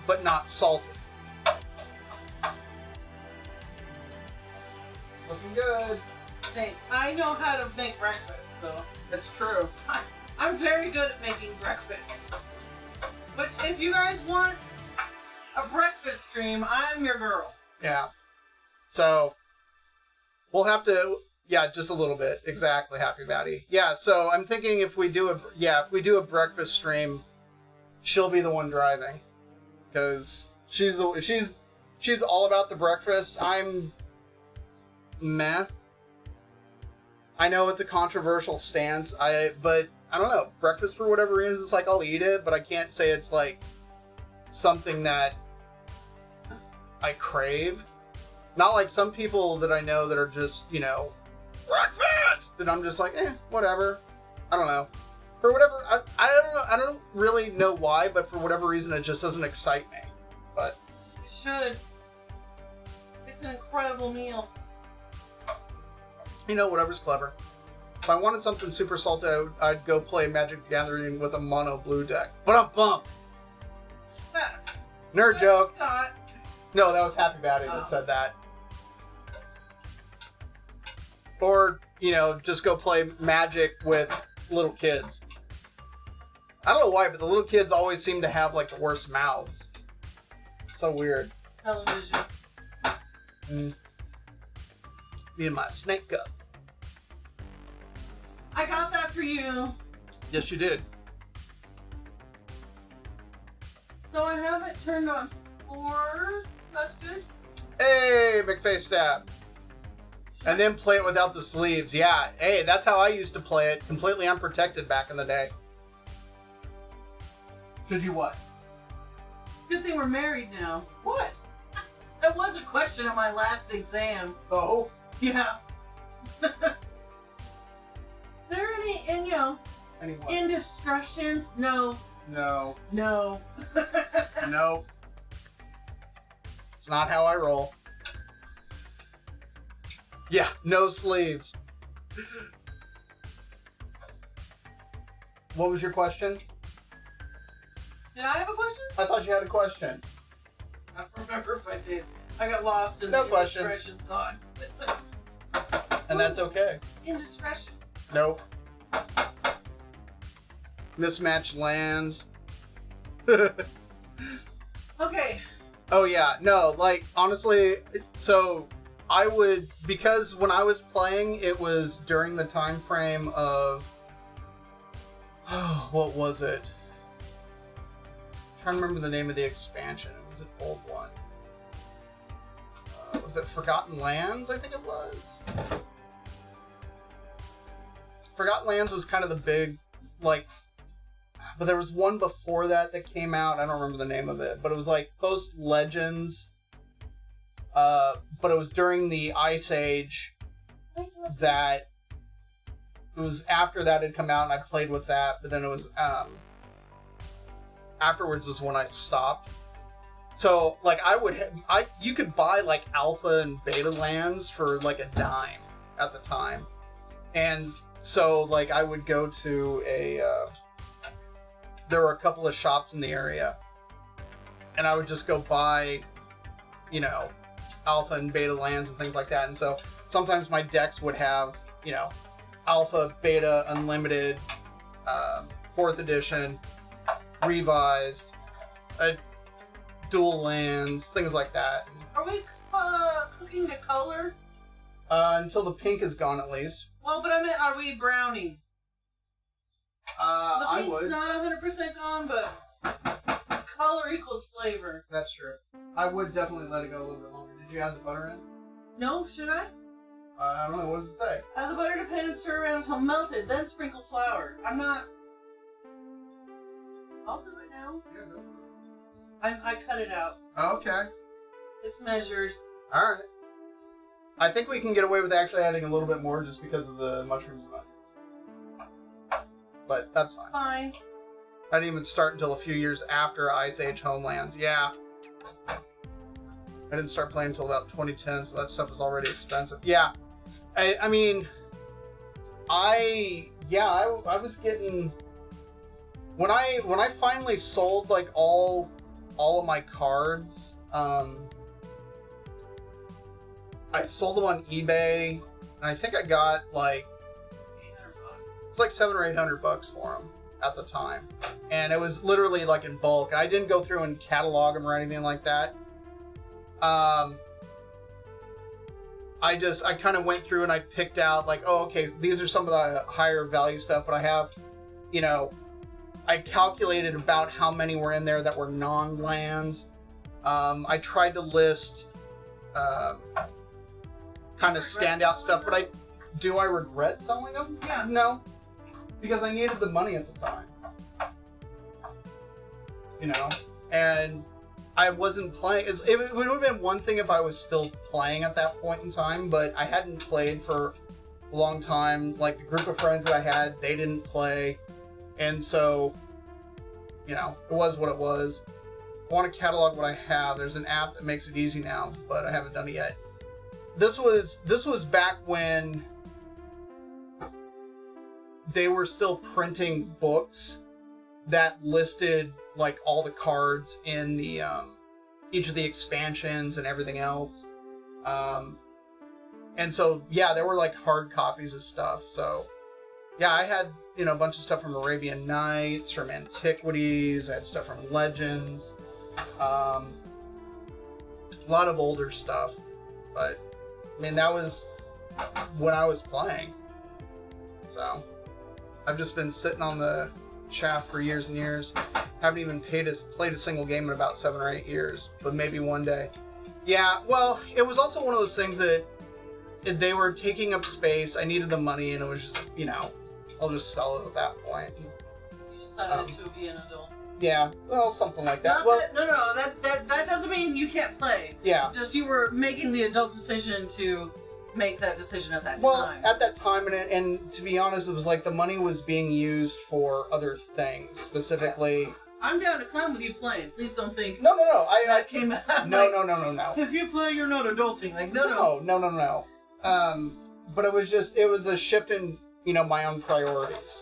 but not salted. Looking good. Thanks. I know how to make breakfast, so It's true. I'm very good at making breakfast. But if you guys want a breakfast stream, I'm your girl. Yeah. So we'll have to, yeah, just a little bit. Exactly, Happy Batty. Yeah, so I'm thinking if we do a breakfast stream, she'll be the one driving. Because she's all about the breakfast. I'm meh. I know it's a controversial stance, but I don't know. Breakfast, for whatever reason, it's like I'll eat it, but I can't say it's like something that I crave. Not like some people that I know that are just, breakfast! And I'm just like, whatever. I don't know. For whatever, I don't know. I don't really know why, but for whatever reason, it just doesn't excite me. But It should. It's an incredible meal. Whatever's clever. If I wanted something super salty, I'd go play Magic the Gathering with a mono blue deck. But I'm bummed. Nerd joke. Scott. No, that was Happy Batty that said that. Or, just go play Magic with little kids. I don't know why, but the little kids always seem to have, like, the worst mouths. So weird. Television. Me and my snake cup. I got that for you. Yes, you did. So I have it turned on 4. That's good. Hey, McFace stab. And then play it without the sleeves. Yeah, hey, that's how I used to play it. Completely unprotected back in the day. Should you what? Good thing we're married now. What? That was a question on my last exam. Oh. Yeah. there any, Anyway. indiscretions? No. No. No. Nope. It's not how I roll. Yeah, no sleeves. What was your question? Did I have a question? I thought you had a question. I don't remember if I did. I got lost in No the questions. indiscretion thought. And that's okay. Indiscretion. Nope. Mismatched lands. Okay. Oh yeah, no, like, honestly, so I would, because when I was playing, it was during the time frame of, what was it? I'm trying to remember the name of the expansion. It was an old one. Was it Forgotten Lands, I think it was? Forgotten Lands was kind of the big, like, but there was one before that came out. I don't remember the name of it, but it was like post Legends. But it was during the Ice Age that it was after that had come out, and I played with that. But then it was afterwards is when I stopped. So like you could buy like alpha and beta lands for like a dime at the time, and so like I would go to there were a couple of shops in the area, and I would just go buy, alpha and beta lands and things like that. And so sometimes my decks would have, alpha, beta, unlimited, 4th edition, revised, dual lands, things like that. Are we cooking the color? Until the pink is gone, at least. Well, but I meant, are we browning? The I pink's would. not 100% gone, but color equals flavor. That's true. I would definitely let it go a little bit longer. Did you add the butter in? No, should I? I don't know. What does it say? Add the butter to pan and stir around until melted, then sprinkle flour. I'm not... I'll do it now. Yeah, go. I cut it out. Okay. It's measured. Alright. I think we can get away with actually adding a little bit more just because of the mushrooms and onions. But that's fine. Fine. I didn't even start until a few years after Ice Age Homelands. Yeah. I didn't start playing until about 2010, so that stuff was already expensive. Yeah. I mean, I was getting... When I finally sold, like, all of my cards, I sold them on eBay, and I think I got, like, it's like $700 or $800 for them at the time. And it was literally, like, in bulk. I didn't go through and catalog them or anything like that. I kind of went through and I picked out, like, oh, okay, these are some of the higher value stuff, but I have, I calculated about how many were in there that were non-lands. I tried to list kind of standout stuff, but do I regret selling them? Yeah. No, because I needed the money at the time. And I wasn't playing. It would have been one thing if I was still playing at that point in time, but I hadn't played for a long time. Like, the group of friends that I had, they didn't play. And so, it was what it was. I want to catalog what I have. There's an app that makes it easy now, but I haven't done it yet. This was back when they were still printing books that listed, like, all the cards in the each of the expansions and everything else. And so, yeah, there were, like, hard copies of stuff. So, yeah, I had, a bunch of stuff from Arabian Nights, from Antiquities. I had stuff from Legends. A lot of older stuff. But, I mean, that was when I was playing. So, I've just been sitting on the shaft for years and years. Haven't even played a single game in about 7 or 8 years, but maybe one day. Yeah, well, it was also one of those things that they were taking up space. I needed the money, and it was just, I'll just sell it at that point. You decided to be an adult. Yeah, well, something like that. That doesn't mean you can't play. Yeah. Just you were making the adult decision to make that decision at that Well, time. at that time, and to be honest, it was like the money was being used for other things, specifically. I'm down to clown with you playing. Please don't think. No. That came out. No. If you play, you're not adulting. Like no. But it was a shift in, my own priorities.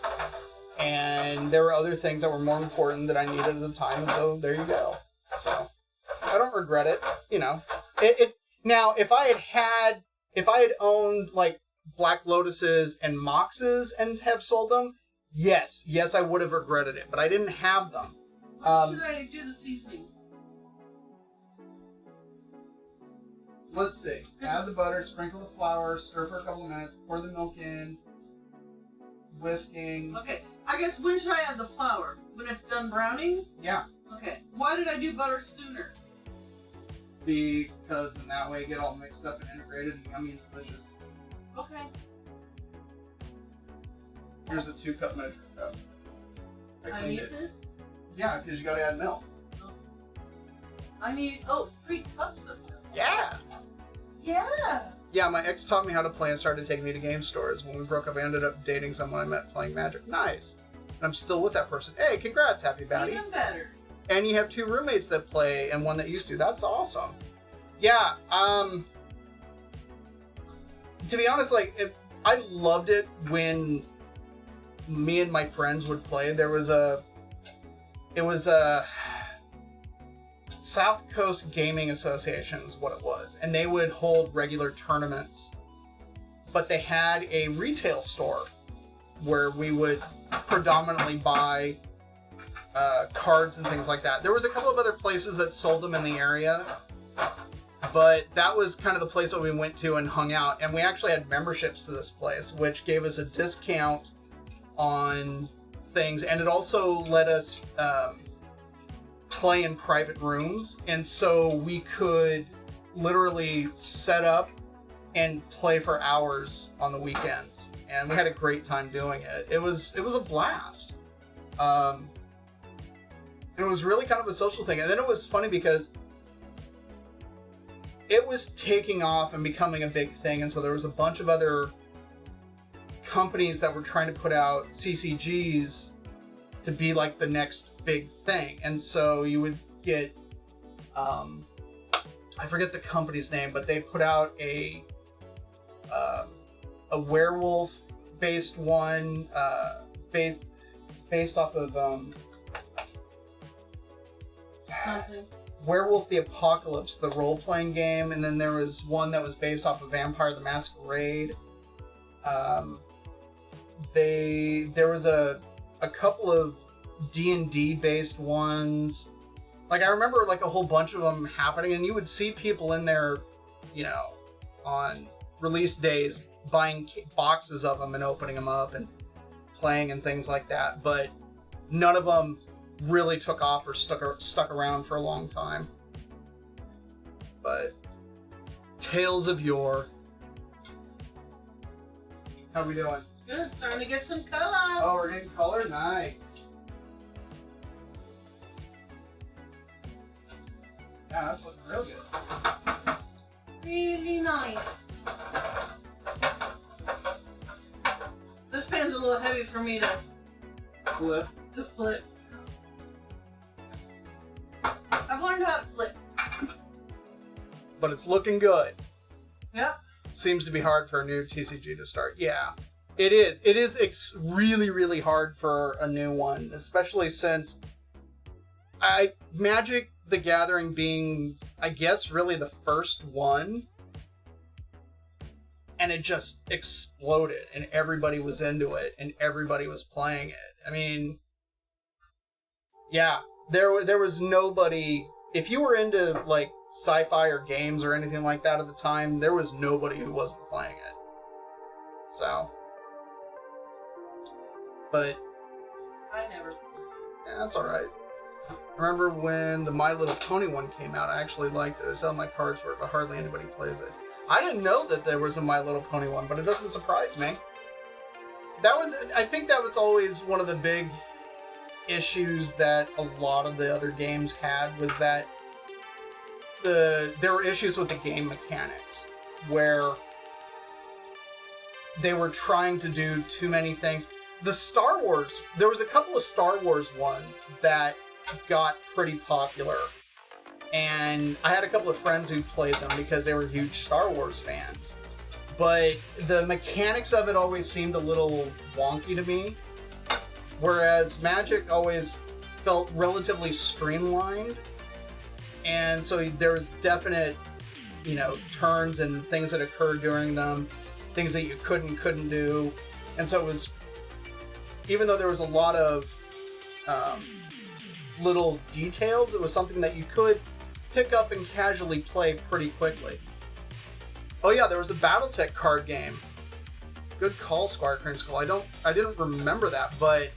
And there were other things that were more important that I needed at the time, and so there you go. So, I don't regret it, Now, if I had owned, like, Black Lotuses and Moxes and have sold them, yes, I would have regretted it, but I didn't have them. How should I do the seasoning? Let's see. Add the butter, sprinkle the flour, stir for a couple minutes, pour the milk in, whisking. Okay, I guess when should I add the flour? When it's done browning? Yeah. Okay. Why did I do butter sooner? Because then that way you get all mixed up and integrated and yummy and delicious. Okay. Here's a 2-cup measuring cup. I need this? Yeah, because you gotta add milk. Oh. I need, 3 cups of milk. Yeah! Yeah! Yeah, my ex taught me how to play and started taking me to game stores. When we broke up, I ended up dating someone I met playing Magic. Nice. And I'm still with that person. Hey, congrats, Happy Batty. Even better. And you have 2 roommates that play and one that used to. That's awesome. Yeah, to be honest, I loved it when me and my friends would play. It was a South Coast Gaming Association is what it was. And they would hold regular tournaments. But they had a retail store where we would predominantly buy cards and things like that. There was a couple of other places that sold them in the area, but that was kind of the place that we went to and hung out. And we actually had memberships to this place, which gave us a discount on things, and it also let us play in private rooms, and so we could literally set up and play for hours on the weekends, and we had a great time doing it. It was a blast. And it was really kind of a social thing. And then it was funny because it was taking off and becoming a big thing. And so there was a bunch of other companies that were trying to put out CCGs to be like the next big thing. And so you would get, I forget the company's name, but they put out a werewolf-based one, based off of Something. Werewolf the Apocalypse, the role-playing game, and then there was one that was based off of Vampire the Masquerade. There was a couple of D&D based ones. Like, I remember like a whole bunch of them happening, and you would see people in there, on release days buying boxes of them and opening them up and playing and things like that. But none of them really took off or stuck around for a long time. But tales of yore. How we doing? Good, starting to get some color. Oh, we're getting color? Nice. Yeah, that's looking real good. Really nice. This pan's a little heavy for me to Flip. flip. I've learned how to flip. But it's looking good. Yep. Seems to be hard for a new TCG to start. Yeah, it is. It is really, really hard for a new one, especially since Magic the Gathering being, I guess, really the first one, and it just exploded, and everybody was into it, and everybody was playing it. I mean, yeah, there was nobody. If you were into like sci-fi or games or anything like that at the time, there was nobody who wasn't playing it. So, but I never. yeah, that's all right. I remember when the My Little Pony one came out, I actually liked it. I sell my cards for it, but hardly anybody plays it. I didn't know that there was a My Little Pony one, but it doesn't surprise me. I think that was always one of the big issues that a lot of the other games had, was that there were issues with the game mechanics, where they were trying to do too many things. The Star Wars, there was a couple of Star Wars ones that got pretty popular. And I had a couple of friends who played them because they were huge Star Wars fans. But the mechanics of it always seemed a little wonky to me. Whereas Magic always felt relatively streamlined. And so there was definite, you know, turns and things that occurred during them. Things that you couldn't do. And so it was, even though there was a lot of little details, it was something that you could pick up and casually play pretty quickly. Oh yeah, there was a BattleTech card game. Good call, Squire Creamsicle. I didn't remember that, but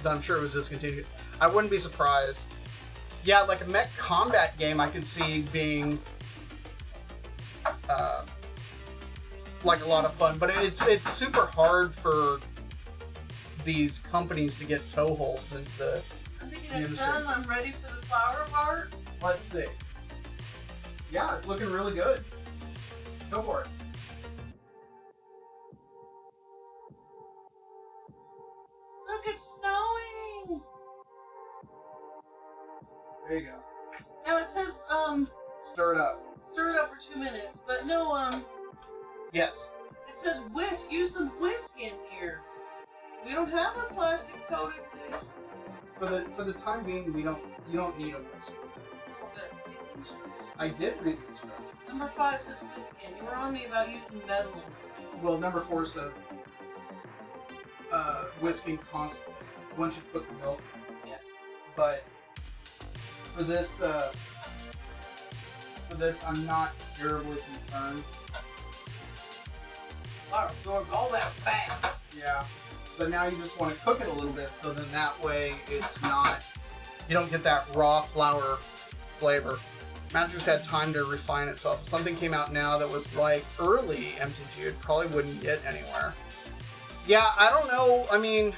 I'm sure it was discontinued. I wouldn't be surprised. Yeah, like a mech combat game I could see being like a lot of fun, but it's super hard for these companies to get toeholds into the I'm thinking it's done. I'm ready for the flower part. Let's see. Yeah, it's looking really good. Go for it. Look, it's snowing. There you go. Now it says Stir it up. stir it up for 2 minutes, but no Yes. it says whisk. Use the whisk in here. We don't have a plastic coated whisk. For the time being, you don't need a whisk for this. But read the instructions. I did read the instructions. Number 5 says whisk in. You were on me about using metal in this. Well, number 4 says whisking constantly once you put the milk in. Yeah. But for this, I'm not terribly concerned. Flour absorbs all that fat. Yeah. But now you just want to cook it a little bit, so then that way it's not, you don't get that raw flour flavor. Magic's had time to refine itself. If something came out now that was like early MTG, it probably wouldn't get anywhere. Yeah, I don't know. I mean,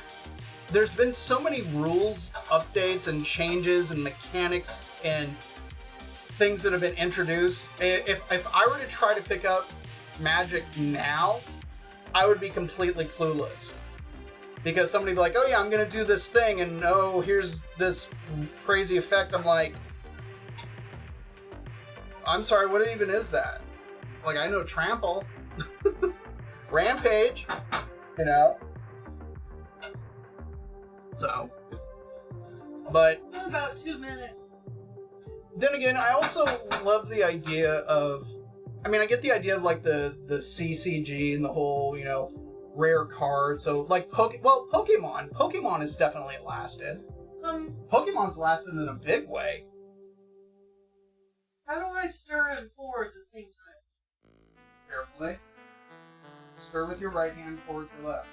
there's been so many rules, updates, and changes, and mechanics, and things that have been introduced. If I were to try to pick up Magic now, I would be completely clueless. Because somebody would be like, oh yeah, I'm going to do this thing, and oh, here's this crazy effect. I'm like, I'm sorry, what even is that? Like, I know Trample. Rampage. You know? So. But. In about 2 minutes. Then again, I also love the idea of, I mean, I get the idea of like the CCG and the whole, you know, rare card. So like Pokemon. Pokemon has definitely lasted. Pokemon's lasted in a big way. How do I stir and pour at the same time? Carefully. Stir with your right hand, pour with your left.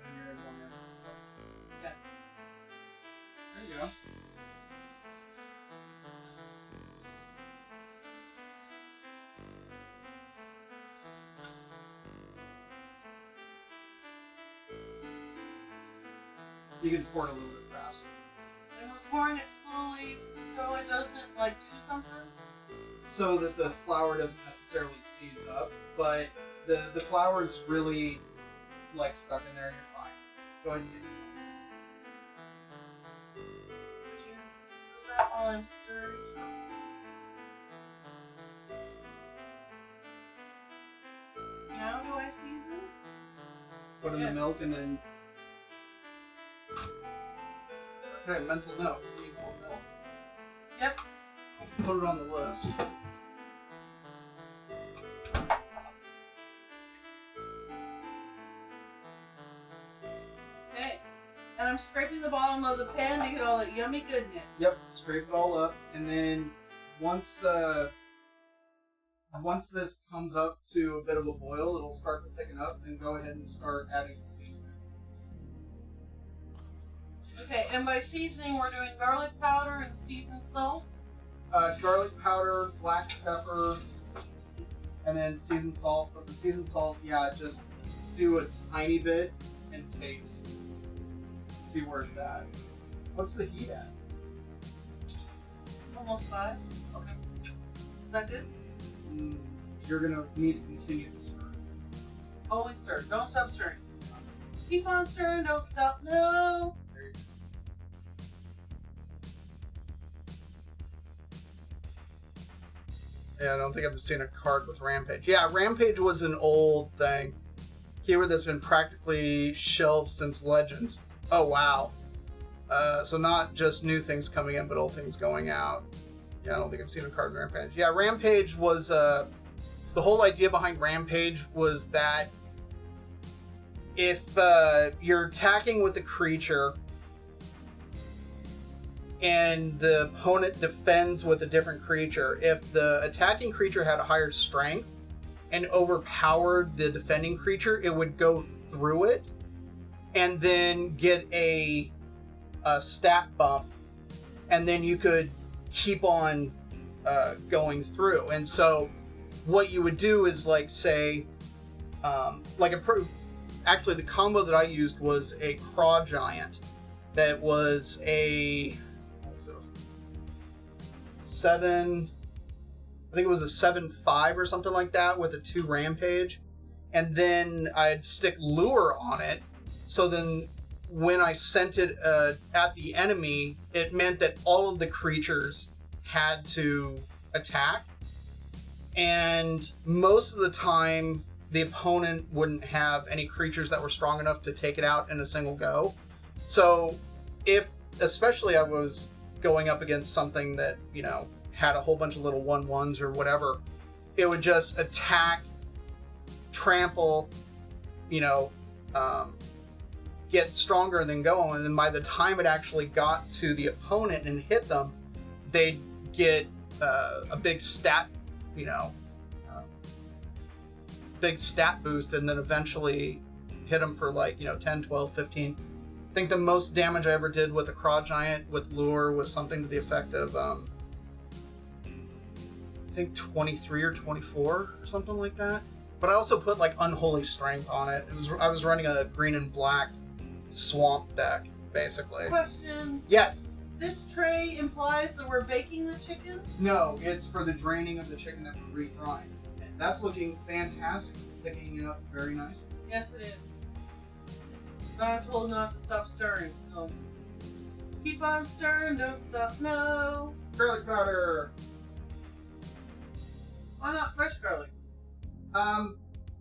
And you're in one hand. Yes. There you go. You can pour it a little bit faster. And we're pouring it slowly so it doesn't like do something? So that the flour doesn't necessarily seize up, but the flour is really like stuck in there and you're fine. Go ahead and get it. Would you do that while I'm stirring? Now do I season? Put in the milk and then. Okay, mental note. You need more milk. Yep. Put it on the list. Okay. And I'm scraping the bottom of the pan to get all that yummy goodness. Yep, scrape it all up, and then once this comes up to a bit of a boil, it'll start to thicken up, and go ahead and start adding the seasoning. Okay, and by seasoning, we're doing garlic powder and seasoned salt. Garlic powder, black pepper, and then seasoned salt. But the seasoned salt, yeah, just do a tiny bit and taste. See where it's at. What's the heat at? Almost 5. Okay. Is that good? you're gonna need to continue to stir. Always stir. Don't stop stirring. Keep on stirring. Don't stop. No. There you go. Yeah, I don't think I've seen a card with Rampage. Yeah, Rampage was an old thing. Keyword that's been practically shelved since Legends. Oh, wow. So not just new things coming in, but old things going out. Yeah, I don't think I've seen a card with Rampage. Yeah, Rampage was... the whole idea behind Rampage was that if you're attacking with a creature and the opponent defends with a different creature, if the attacking creature had a higher strength and overpowered the defending creature, it would go through it and then get a stat bump, and then you could keep on going through. And so what you would do is, like, say, actually the combo that I used was a Craw Giant that was a 7, I think it was a 7/5 or something like that with a 2 Rampage, and then I'd stick Lure on it, so then when I sent it at the enemy, it meant that all of the creatures had to attack, and most of the time the opponent wouldn't have any creatures that were strong enough to take it out in a single go. So if, especially, I was going up against something that, you know, had a whole bunch of little 1/1s or whatever, it would just attack, trample, you know, get stronger and then go, and then by the time it actually got to the opponent and hit them, they'd get a big stat, you know, big stat boost, and then eventually hit them for, like, you know, 10, 12, 15. I think the most damage I ever did with a Craw Giant with Lure was something to the effect of, I think 23 or 24 or something like that. But I also put, like, Unholy Strength on it. I was running a green and black swamp deck, basically. Question. Yes. This tray implies that we're baking the chicken? No, it's for the draining of the chicken that we're refrying. That's looking fantastic. It's thickening it up very nicely. Yes, it is. But I'm told not to stop stirring, so keep on stirring, don't stop. No. Garlic powder. Why not fresh garlic?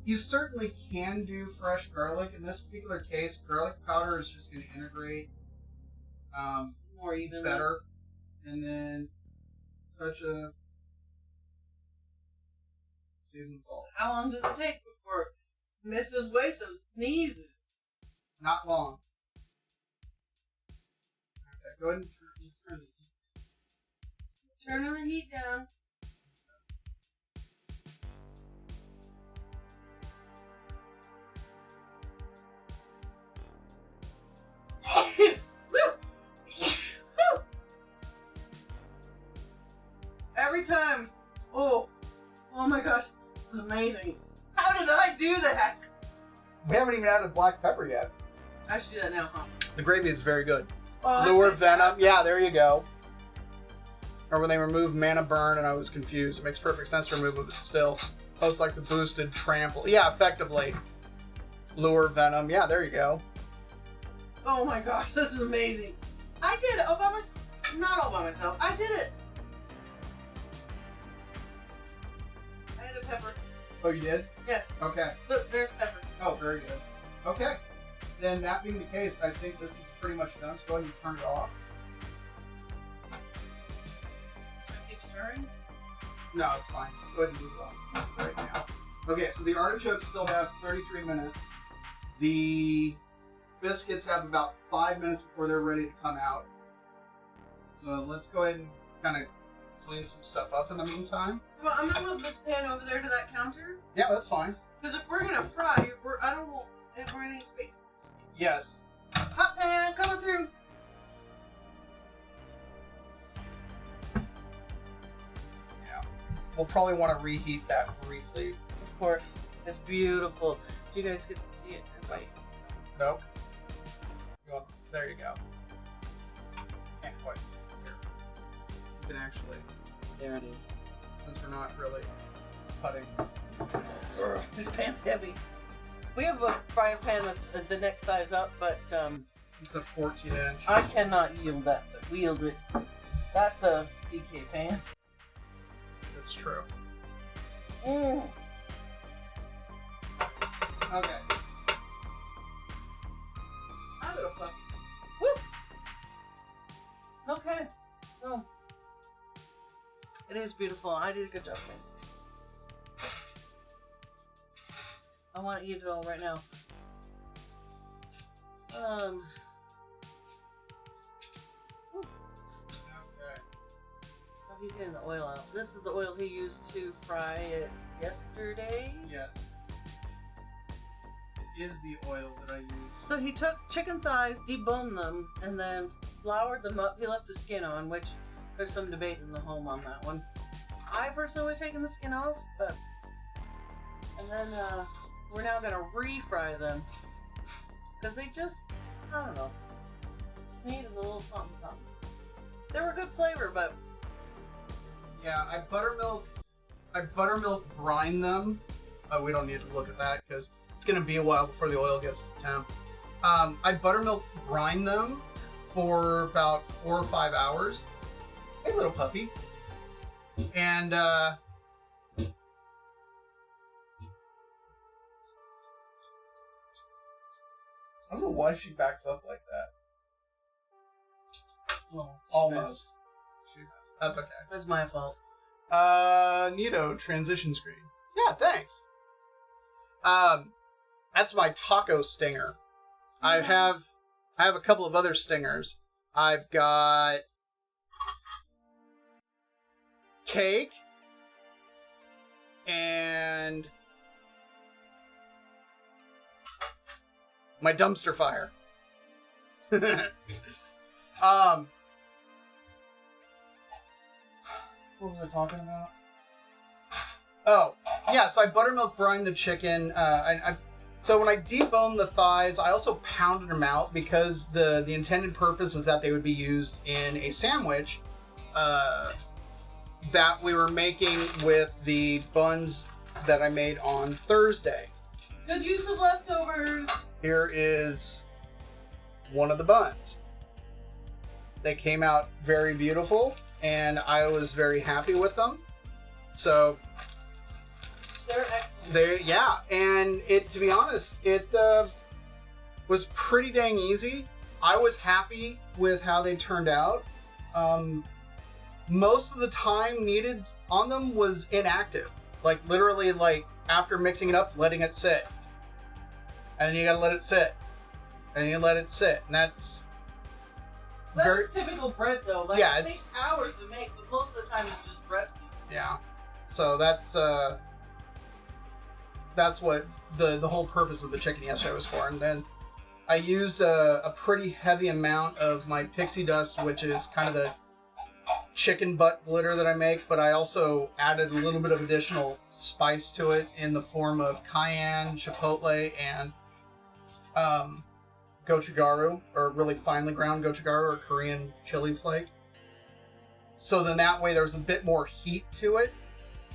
You certainly can do fresh garlic. In this particular case, garlic powder is just going to integrate More evenly. better. And then touch of seasoned salt. How long does it take before Mrs. Hueso sneezes? Not long. Okay, go ahead and turn the heat. Turning the heat down. Every time. Oh my gosh, this is amazing. How did I do that? We haven't even added black pepper yet. I should do that now, huh? The gravy is very good. Oh, Lure that's Venom. fantastic. Yeah, there you go. Or when they removed Mana Burn and I was confused. It makes perfect sense to remove it, but still. Oh, it's like a boosted trample. Yeah, effectively. Lure Venom. Yeah, there you go. Oh my gosh, this is amazing. I did it all by myself. Not all by myself. I did it. I had a pepper. Oh, you did? Yes. Okay. Look, there's pepper. Oh, very good. Okay. Then that being the case, I think this is pretty much done. So go ahead and turn it off. Should I keep stirring? No, it's fine. Just go ahead and move it on right now. Okay, so the artichokes still have 33 minutes. The biscuits have about 5 minutes before they're ready to come out. So let's go ahead and kind of clean some stuff up in the meantime. Well, I'm gonna move this pan over there to that counter. Yeah, that's fine. Because if we're gonna fry, I don't want if we're in any space. Yes. Hot pan coming through. Yeah. We'll probably want to reheat that briefly. Of course. It's beautiful. Do you guys get to see it? Wait. Nope. There you go. Can't quite see it here. You can actually, There it is. since we're not really cutting This pan's heavy. We have a fryer pan that's the next size up, but It's a 14-inch. I cannot wield it. That's a Decay pan. That's true. Mm. Okay. Hi, little puppy. Woo. Okay. So it is beautiful. I did a good job. I want to eat it all right now. Okay. Oh, he's getting the oil out. This is the oil he used to fry it yesterday. Yes. It is the oil that I use. So he took chicken thighs, deboned them, and then floured them up. He left the skin on, which there's some debate in the home on that one. I personally would have taken the skin off, but and then we're now gonna refry them because they just, I don't know, just needed a little something. They were good flavor, but Yeah, I buttermilk brine them. We don't need to look at that because it's gonna be a while before the oil gets to temp. I buttermilk brine them for about 4 or 5 hours. Hey, little puppy. And I don't know why she backs up like that. well, Almost. She missed. That's okay. that's my fault. Neato transition screen. Yeah, thanks. That's my taco stinger. I have a couple of other stingers. I've got cake and my dumpster fire. What was I talking about? Oh, yeah, so I buttermilk brine the chicken. So when I debone the thighs, I also pounded them out because the intended purpose is that they would be used in a sandwich that we were making with the buns that I made on Thursday. Good use of leftovers. Here is one of the buns. They came out very beautiful, and I was very happy with them. So They're excellent. and to be honest, it was pretty dang easy. I was happy with how they turned out. Most of the time needed on them was inactive. Like literally, like after mixing it up, letting it sit. And you gotta let it sit. And you let it sit. And that's typical bread though. Like, Yeah, it takes hours to make, but most of the time it's just resting. Yeah. So that's what the whole purpose of the chicken yesterday was for. And then I used a pretty heavy amount of my pixie dust, which is kind of the chicken butt glitter that I make, but I also added a little bit of additional spice to it in the form of cayenne, chipotle, and gochugaru, or really finely ground gochugaru, or Korean chili flake. So then that way there's a bit more heat to it,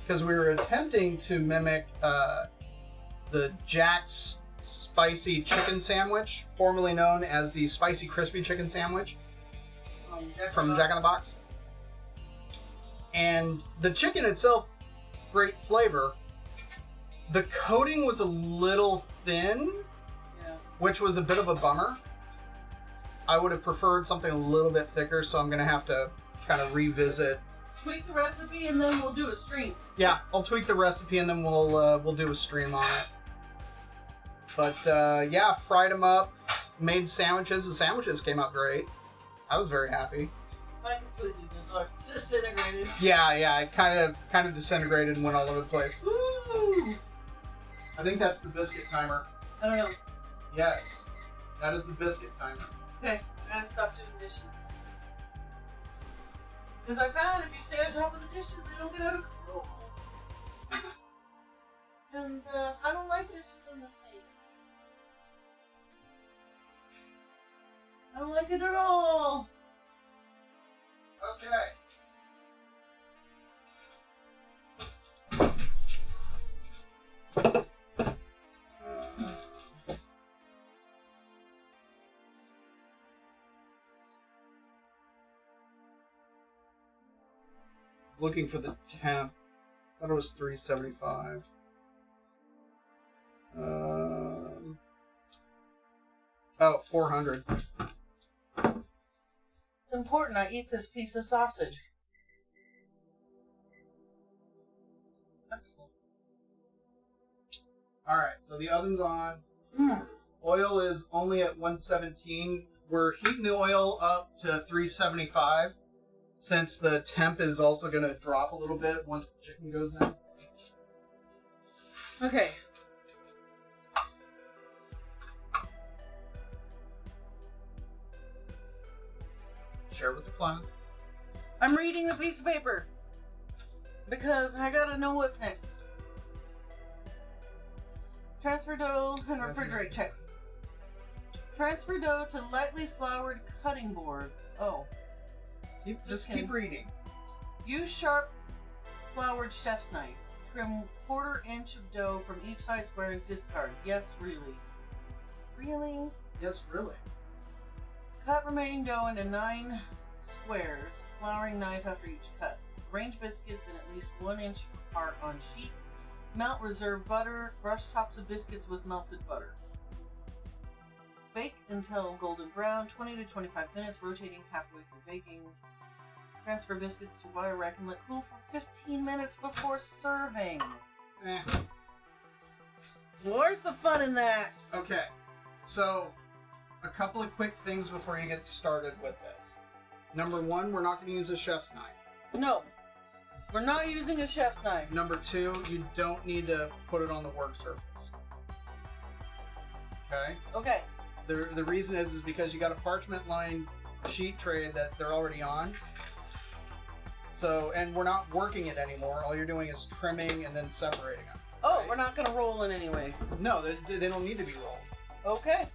because we were attempting to mimic the Jack's spicy chicken sandwich, formerly known as the spicy crispy chicken sandwich from Jack in the Box. And the chicken itself, great flavor. The coating was a little thin, which was a bit of a bummer. I would have preferred something a little bit thicker, so I'm going to have to kind of revisit. Tweak the recipe and then we'll do a stream. Yeah, I'll tweak the recipe and then we'll do a stream on it. But yeah, fried them up, made sandwiches. The sandwiches came out great. I was very happy. I completely disintegrated. Yeah, it kind of disintegrated and went all over the place. Woo! I think that's the biscuit timer. I don't know. Yes, that is the biscuit timer. Okay, I gotta stop doing dishes. Because I found if you stay on top of the dishes, they don't get out of control. And I don't like dishes in the sink. I don't like it at all. Okay. was looking for the temp. I thought it was 375. Oh, 400. It's important I eat this piece of sausage. Excellent. Alright, so the oven's on. Mm. Oil is only at 117. We're heating the oil up to 375 since the temp is also going to drop a little bit once the chicken goes in. Okay. Share with the class. I'm reading the piece of paper because I gotta know what's next. Transfer dough and refrigerate. Check. Transfer dough to lightly floured cutting board. Oh. Just keep reading. Use sharp floured chef's knife. Trim 1/4 inch of dough from each side square and discard. Yes, really. Really? Yes, really. Cut remaining dough into 9 squares, flouring knife after each cut. Arrange biscuits in at least 1 inch apart on sheet. Melt reserve butter. Brush tops of biscuits with melted butter. Bake until golden brown, 20 to 25 minutes, rotating halfway through baking. Transfer biscuits to wire rack and let cool for 15 minutes before serving. Where's the fun in that? Okay, so a couple of quick things before you get started with this. Number one, we're not going to use a chef's knife. No, we're not using a chef's knife. Number two, you don't need to put it on the work surface. Okay? Okay. The reason is because you got a parchment lined sheet tray that they're already on. So, and we're not working it anymore. All you're doing is trimming and then separating them. Oh, right? We're not going to roll in anyway. No, they don't need to be rolled. Okay.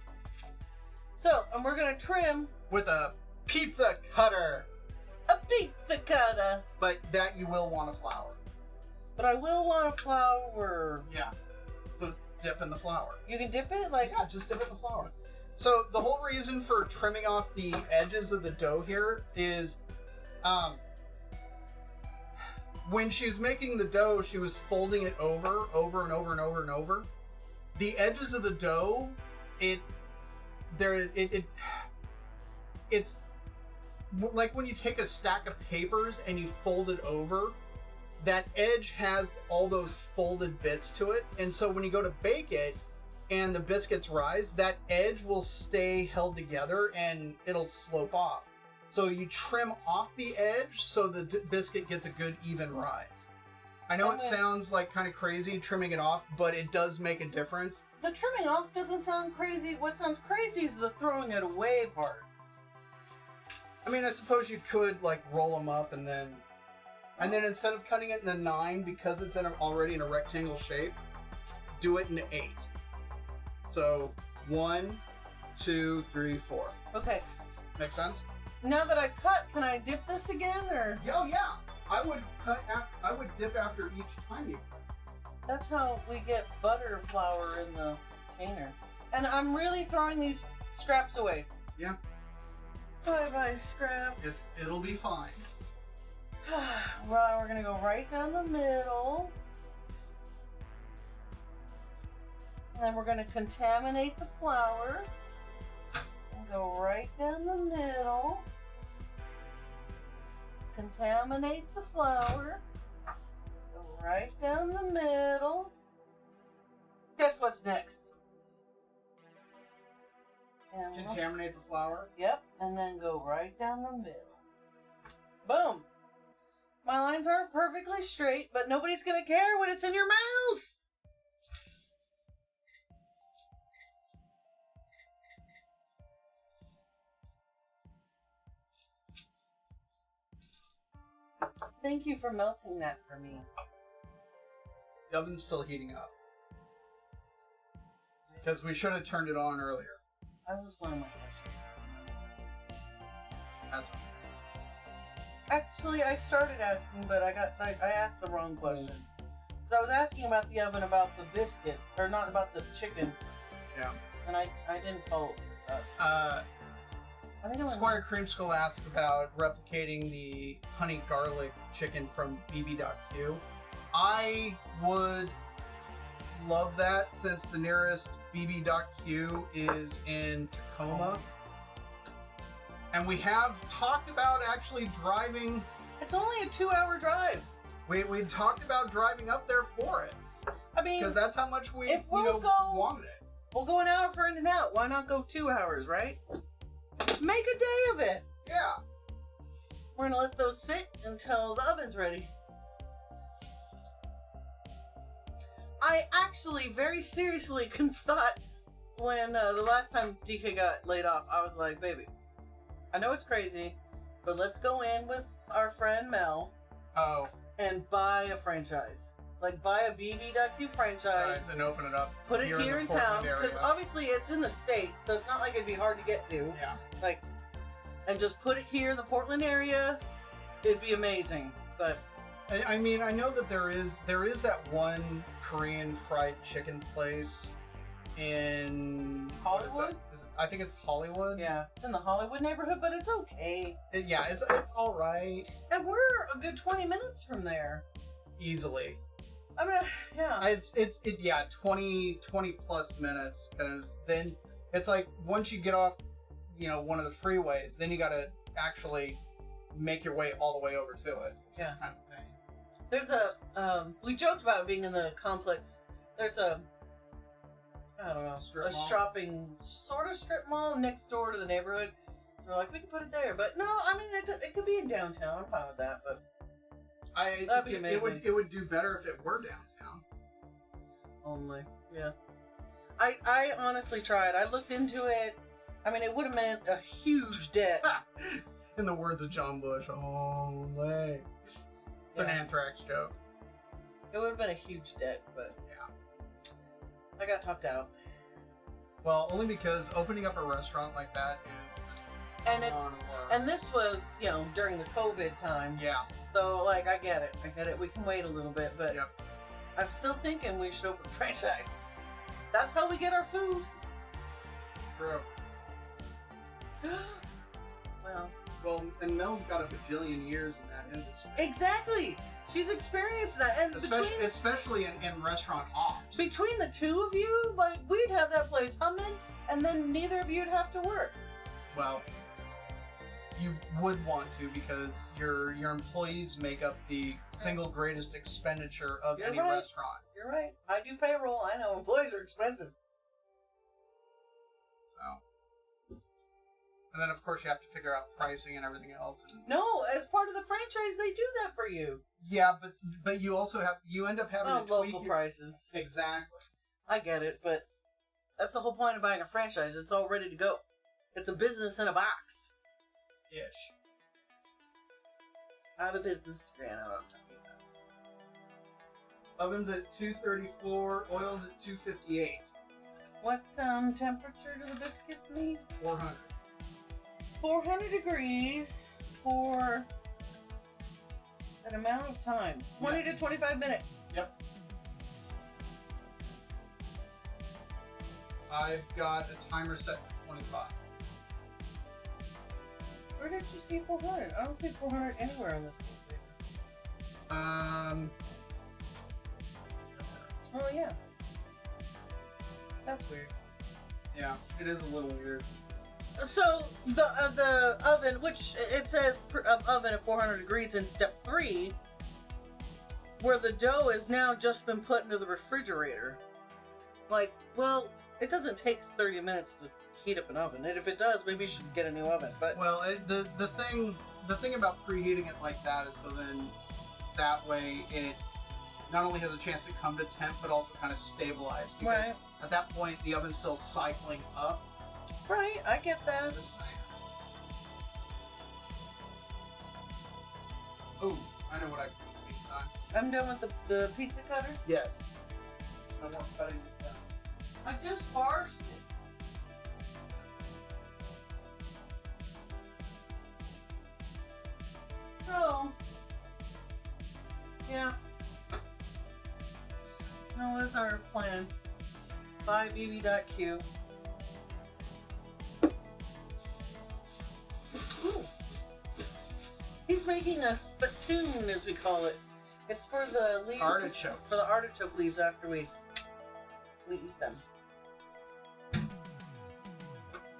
So, and we're going to trim With a pizza cutter. a pizza cutter. But that you will want to flour. But I will want a flour. Yeah. So dip in the flour. You can dip it? Like, Yeah, just dip it in the flour. So the whole reason for trimming off the edges of the dough here is when she's making the dough, she was folding it over and over and over and over. The edges of the dough, it's like when you take a stack of papers and you fold it over, that edge has all those folded bits to it. And so when you go to bake it and the biscuits rise, that edge will stay held together and it'll slope off. So you trim off the edge so the biscuit gets a good even rise. I know it sounds like kind of crazy trimming it off, but it does make a difference. the trimming off doesn't sound crazy. What sounds crazy is the throwing it away part. I mean, I suppose you could like roll them up and then instead of cutting it in a 9, because it's already in a rectangle shape, do it in 8. So 1, 2, 3, 4. Okay. Make sense? Now that I cut, can I dip this again, or? Oh yeah. I would dip after each time you cut. That's how we get butter flour in the container. And I'm really throwing these scraps away. Yeah. Bye-bye, scraps. It'll be fine. Well, we're gonna go right down the middle. And then we're gonna contaminate the flour. And go right down the middle. Contaminate the flour. Go right down the middle. Guess what's next? And Contaminate the flour. Yep, and then go right down the middle. Boom! My lines aren't perfectly straight, but nobody's gonna care when it's in your mouth! Thank you for melting that for me. The oven's still heating up. Because we should have turned it on earlier. That was one of my questions. That's Actually, I started asking, but I asked the wrong question. Because I was asking about the oven, about the biscuits, or not about the chicken. yeah. And I didn't follow through. I think Squire Creamskull asked about replicating the honey garlic chicken from BB.Q. I would love that since the nearest BB.Q is in Tacoma. And we have talked about actually driving. It's only a 2-hour drive. We talked about driving up there for it. I mean, because that's how much we wanted it. We'll go an hour for in and out. Why not go 2 hours, right? Make a day of it. Yeah. We're gonna let those sit until the oven's ready. I actually very seriously thought when the last time DK got laid off, I was like, baby, I know it's crazy, but let's go in with our friend Mel and buy a franchise. Like, buy a BB.Q franchise and open it up. Put it here in town. Because obviously it's in the state, so it's not like it'd be hard to get to. Yeah. Like, and just put it here in the Portland area. It'd be amazing. But I mean, I know that there is that one Korean fried chicken place in Hollywood. I think it's Hollywood. Yeah, it's in the Hollywood neighborhood, but it's okay. It's all right. And we're a good 20 minutes from there. Easily. I mean, yeah. It's 20 plus minutes, because then it's like once you get off, one of the freeways, then you got to actually make your way all the way over to it. Yeah. Kind of thing. There's a we joked about being in the complex. There's a shopping sort of strip mall next door to the neighborhood. So we're like, we could put it there, but no, I mean it could be in downtown. I'm fine with that, but. That'd be amazing. It would do better if it were downtown. Only, yeah. I honestly tried. I looked into it. I mean, it would have meant a huge debt. In the words of John Bush, only. It's an Anthrax joke. It would have been a huge debt, but yeah. I got talked out. Well, only because opening up a restaurant like that is and this was, during the COVID time. Yeah. So, like, I get it. We can wait a little bit, but yep. I'm still thinking we should open a franchise. That's how we get our food. True. Well, and Mel's got a bajillion years in that industry. Exactly. She's experienced that, and especially in restaurant ops. Between the two of you, like, we'd have that place humming, and then neither of you'd have to work. Well, you would want to, because your employees make up the single greatest expenditure of any restaurant. You're right. I do payroll. I know employees are expensive. So, and then of course you have to figure out pricing and everything else. No, as part of the franchise, they do that for you. Yeah, but you also end up having to tweak local prices. Exactly. I get it, but that's the whole point of buying a franchise. It's all ready to go. It's a business in a box. Ish. I have a business degree. I know what I'm talking about. Oven's at 234. Oil's at 258. What temperature do the biscuits need? 400. 400 degrees for an amount of time. 20 to 25 minutes. Yep. I've got a timer set for 25. Where did you see 400? I don't see 400 anywhere on this paper. Oh yeah. That's weird. Yeah, it is a little weird. So the oven, which it says oven at 400 degrees in step 3, where the dough has now just been put into the refrigerator. Like, well, it doesn't take 30 minutes to heat up an oven, and if it does, maybe you should get a new oven. But well, the thing about preheating it like that is so then that way it not only has a chance to come to temp, but also kind of stabilize, because at that point the oven's still cycling up. Right, I get that. Just saying. Oh, I know what I can do next time. I'm done with the pizza cutter? Yes. No more cutting it down. I just barshed it. So, yeah. That was our plan. Buy BB.Q. making a spittoon, as we call it. It's for the leaves. Artichokes. For the artichoke leaves after we eat them.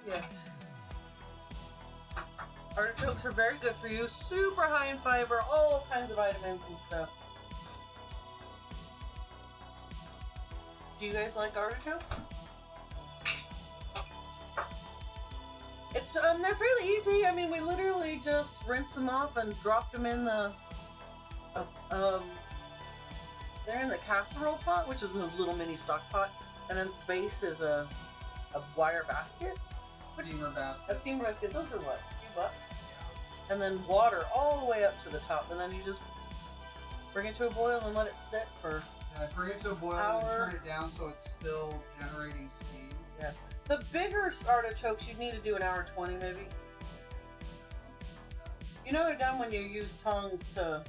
Yes. Artichokes are very good for you. Super high in fiber, all kinds of vitamins and stuff. Do you guys like artichokes? It's they're fairly easy. I mean, we literally just rinse them off and drop them in the they're in the casserole pot, which is a little mini stock pot, and then the base is a wire basket. Steamer A basket. steamer basket. Those are what? $2? And then water all the way up to the top, and then you just bring it to a boil and let it sit for. Bring it to a boil and turn it down so it's still generating steam. Yeah. The bigger artichokes, you need to do an hour 20 maybe. You know they're done when you use tongs to.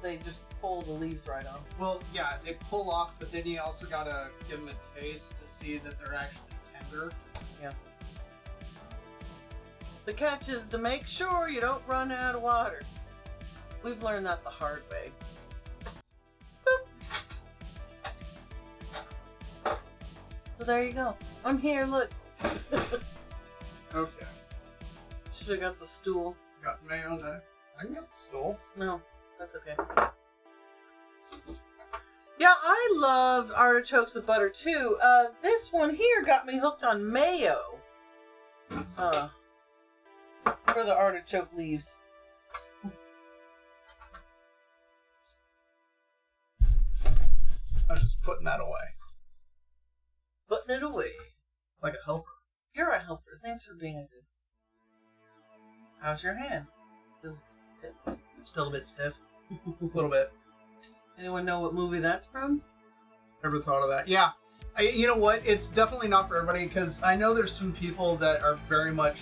They just pull the leaves right off. Well, yeah, they pull off, but then you also gotta give them a taste to see that they're actually tender. Yeah. The catch is to make sure you don't run out of water. We've learned that the hard way. Boop. So there you go. I'm here, look. Okay. Should have got the stool. Got mayo now. I can get the stool. No, that's okay. Yeah, I love artichokes with butter too. This one here got me hooked on mayo. For the artichoke leaves. I'm just putting that away. Putting it away. Like a helper. You're a helper. Thanks for being a good. How's your hand? Still stiff. Still a bit stiff. A little bit. Anyone know what movie that's from? Ever thought of that? Yeah. You know what? It's definitely not for everybody because I know there's some people that are very much,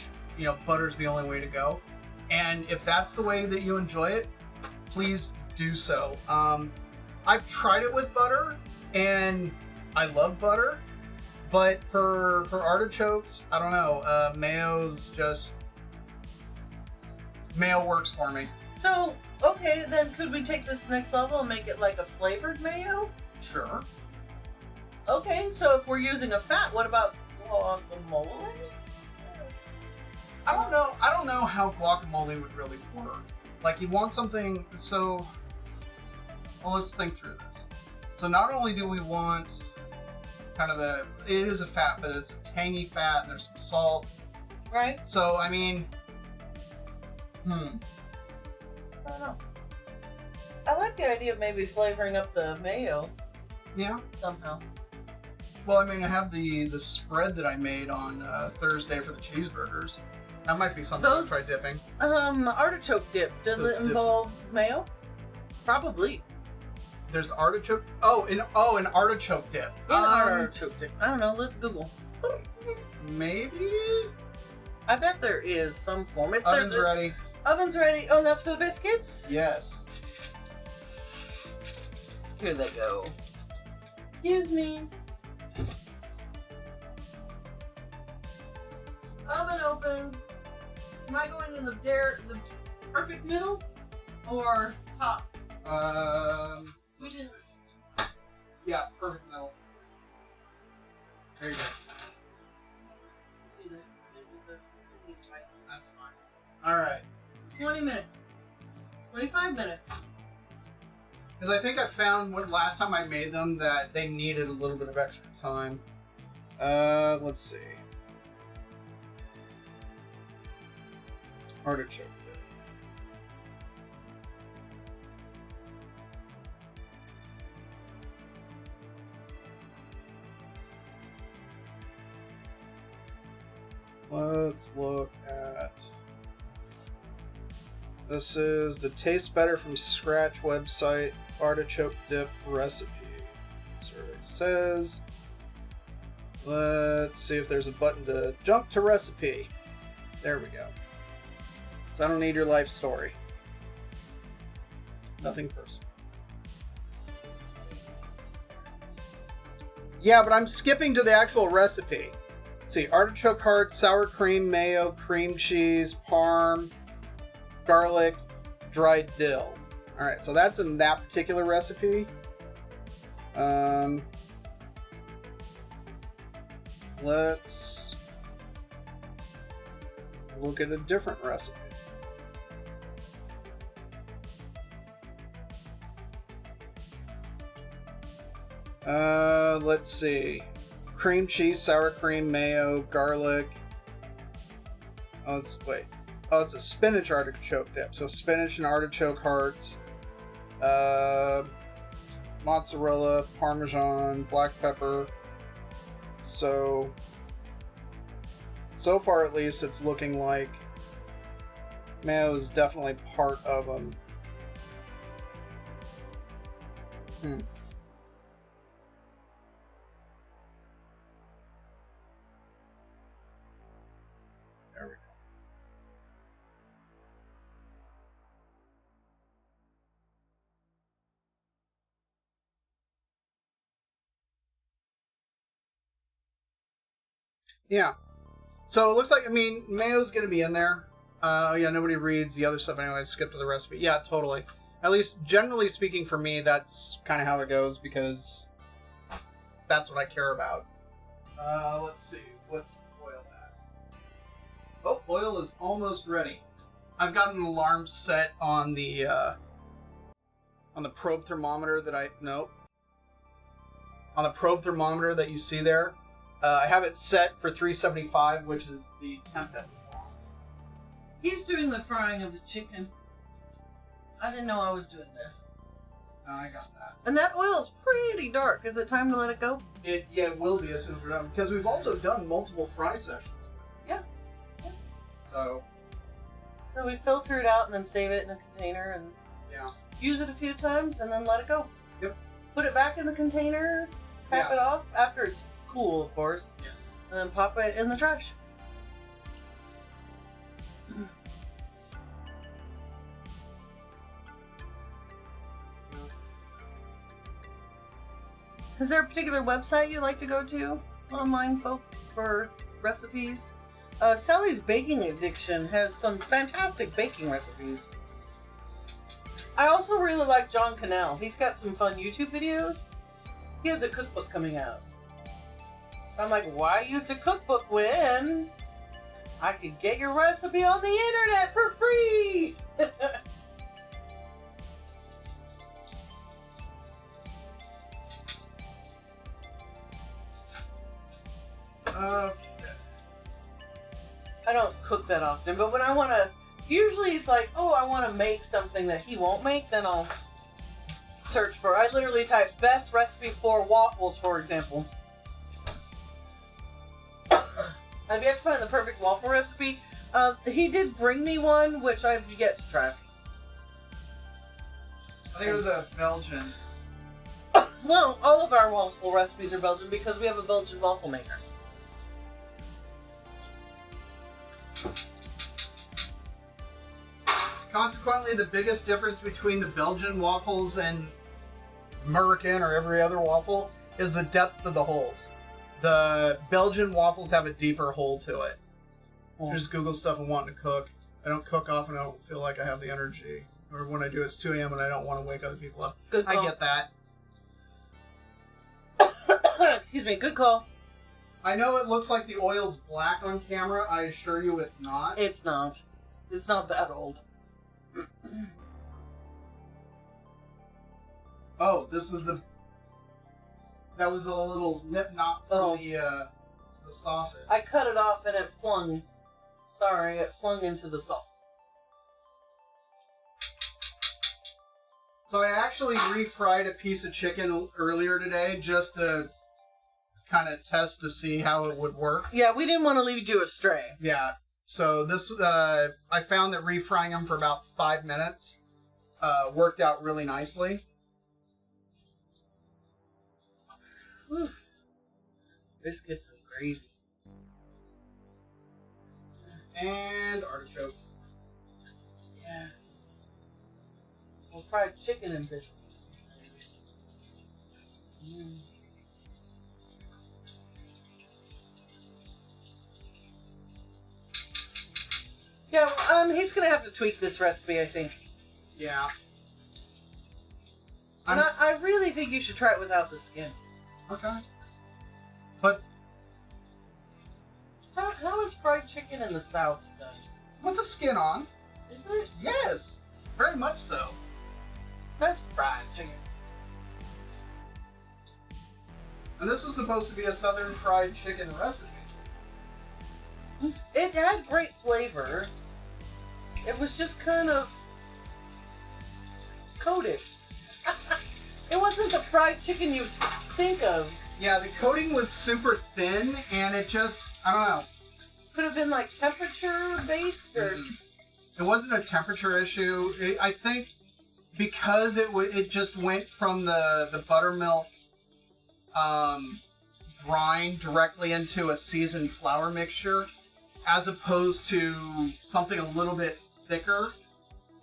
butter's the only way to go. And if that's the way that you enjoy it, please do so. I've tried it with butter and I love butter, but for artichokes, I don't know. Mayo works for me. So, okay, then could we take this next level and make it like a flavored mayo? Sure. Okay, so if we're using a fat, what about guacamole? I don't know how guacamole would really work. Like, you want something, so... Well, let's think through this. So not only do we want kind of it is a fat, but it's a tangy fat, and there's some salt. Right. So, I mean... I don't know. I like the idea of maybe flavoring up the mayo. Yeah. Somehow. Well, I mean, I have the spread that I made on Thursday for the cheeseburgers. That might be something I'll try dipping. Artichoke dip. Does it involve mayo? Probably. There's artichoke. An artichoke dip. Artichoke dip. I don't know. Let's Google. Maybe. I bet there is some form. Oven's ready. Oven's ready. Oh, that's for the biscuits? Yes. Here they go. Excuse me. Oven open. Am I going in the perfect middle or top? We didn't. Yeah, perfect middle. There you go. See that? That's fine. All right. 20 minutes. 25 minutes. Because I think I found last time I made them that they needed a little bit of extra time. Let's see. Artichoke dip. Let's look at... This is the Taste Better from Scratch website artichoke dip recipe. Survey says. Let's see if there's a button to jump to recipe. There we go. So I don't need your life story. Nothing personal. Yeah, but I'm skipping to the actual recipe. Let's see, artichoke heart, sour cream, mayo, cream cheese, parm, garlic, dried dill. All right, so that's in that particular recipe. Let's look at a different recipe. Let's see. Cream cheese, sour cream, mayo, garlic. Oh, it's a spinach artichoke dip. So spinach and artichoke hearts. Mozzarella, Parmesan, black pepper. So far at least it's looking like mayo is definitely part of them. There we go. Yeah. So it looks like, I mean, mayo's going to be in there. Yeah, nobody reads the other stuff anyway. Skip to the recipe. Yeah, totally. At least, generally speaking for me, that's kind of how it goes because that's what I care about. Let's see. What's the oil at? Oh, oil is almost ready. I've got an alarm set on the probe thermometer that on the probe thermometer that you see there. I have it set for 375, which is the temp that we want. He's doing the frying of the chicken. I didn't know I was doing that. No, I got that. And that oil's pretty dark. Is it time to let it go? It will be as soon as we're done. Because we've also done multiple fry sessions. Yeah. So we filter it out and then save it in a container and use it a few times and then let it go. Yep. Put it back in the container, cap it off after it's cool, of course. Yes. And then pop it in the trash. Is there a particular website you like to go to online, folk, for recipes? Sally's Baking Addiction has some fantastic baking recipes. I also really like John Cannell. He's got some fun YouTube videos. He has a cookbook coming out. I'm like, why use a cookbook when I could get your recipe on the internet for free? I don't cook that often, but when I want to, usually it's like, oh, I want to make something that he won't make, then I'll search for. I literally type best recipe for waffles, for example. I've yet to find the perfect waffle recipe. He did bring me one, which I've yet to try. I think it was a Belgian. Well, all of our waffle recipes are Belgian because we have a Belgian waffle maker. Consequently, the biggest difference between the Belgian waffles and American or every other waffle is the depth of the holes. The Belgian waffles have a deeper hole to it. I just Google stuff and wanting to cook. I don't cook often. I don't feel like I have the energy. Or when I do, it's 2 a.m. and I don't want to wake other people up. Good call. I get that. Excuse me, good call. I know it looks like the oil's black on camera. I assure you it's not. It's not. It's not that old. Oh, this is the... That was a little nip-knot from the sausage. I cut it off and it flung. Sorry, it flung into the salt. So I actually refried a piece of chicken earlier today just to kind of test to see how it would work. Yeah, we didn't want to lead you astray. Yeah. So this, I found that refrying them for about 5 minutes worked out really nicely. Whew. Biscuits and gravy. And artichokes. Yes. We'll fry chicken and biscuits. Yeah, he's gonna have to tweak this recipe, I think. Yeah. And I really think you should try it without the skin. Okay. But How is fried chicken in the South done? with the skin on. Is it? Yes. Very much so. That's fried chicken. And this was supposed to be a southern fried chicken recipe. It had great flavor. It was just kind of coated. It wasn't the fried chicken you think of. Yeah, the coating was super thin, and it just, I don't know. Could have been like temperature based, or It wasn't a temperature issue. I think because it just went from the buttermilk brine directly into a seasoned flour mixture, as opposed to something a little bit thicker,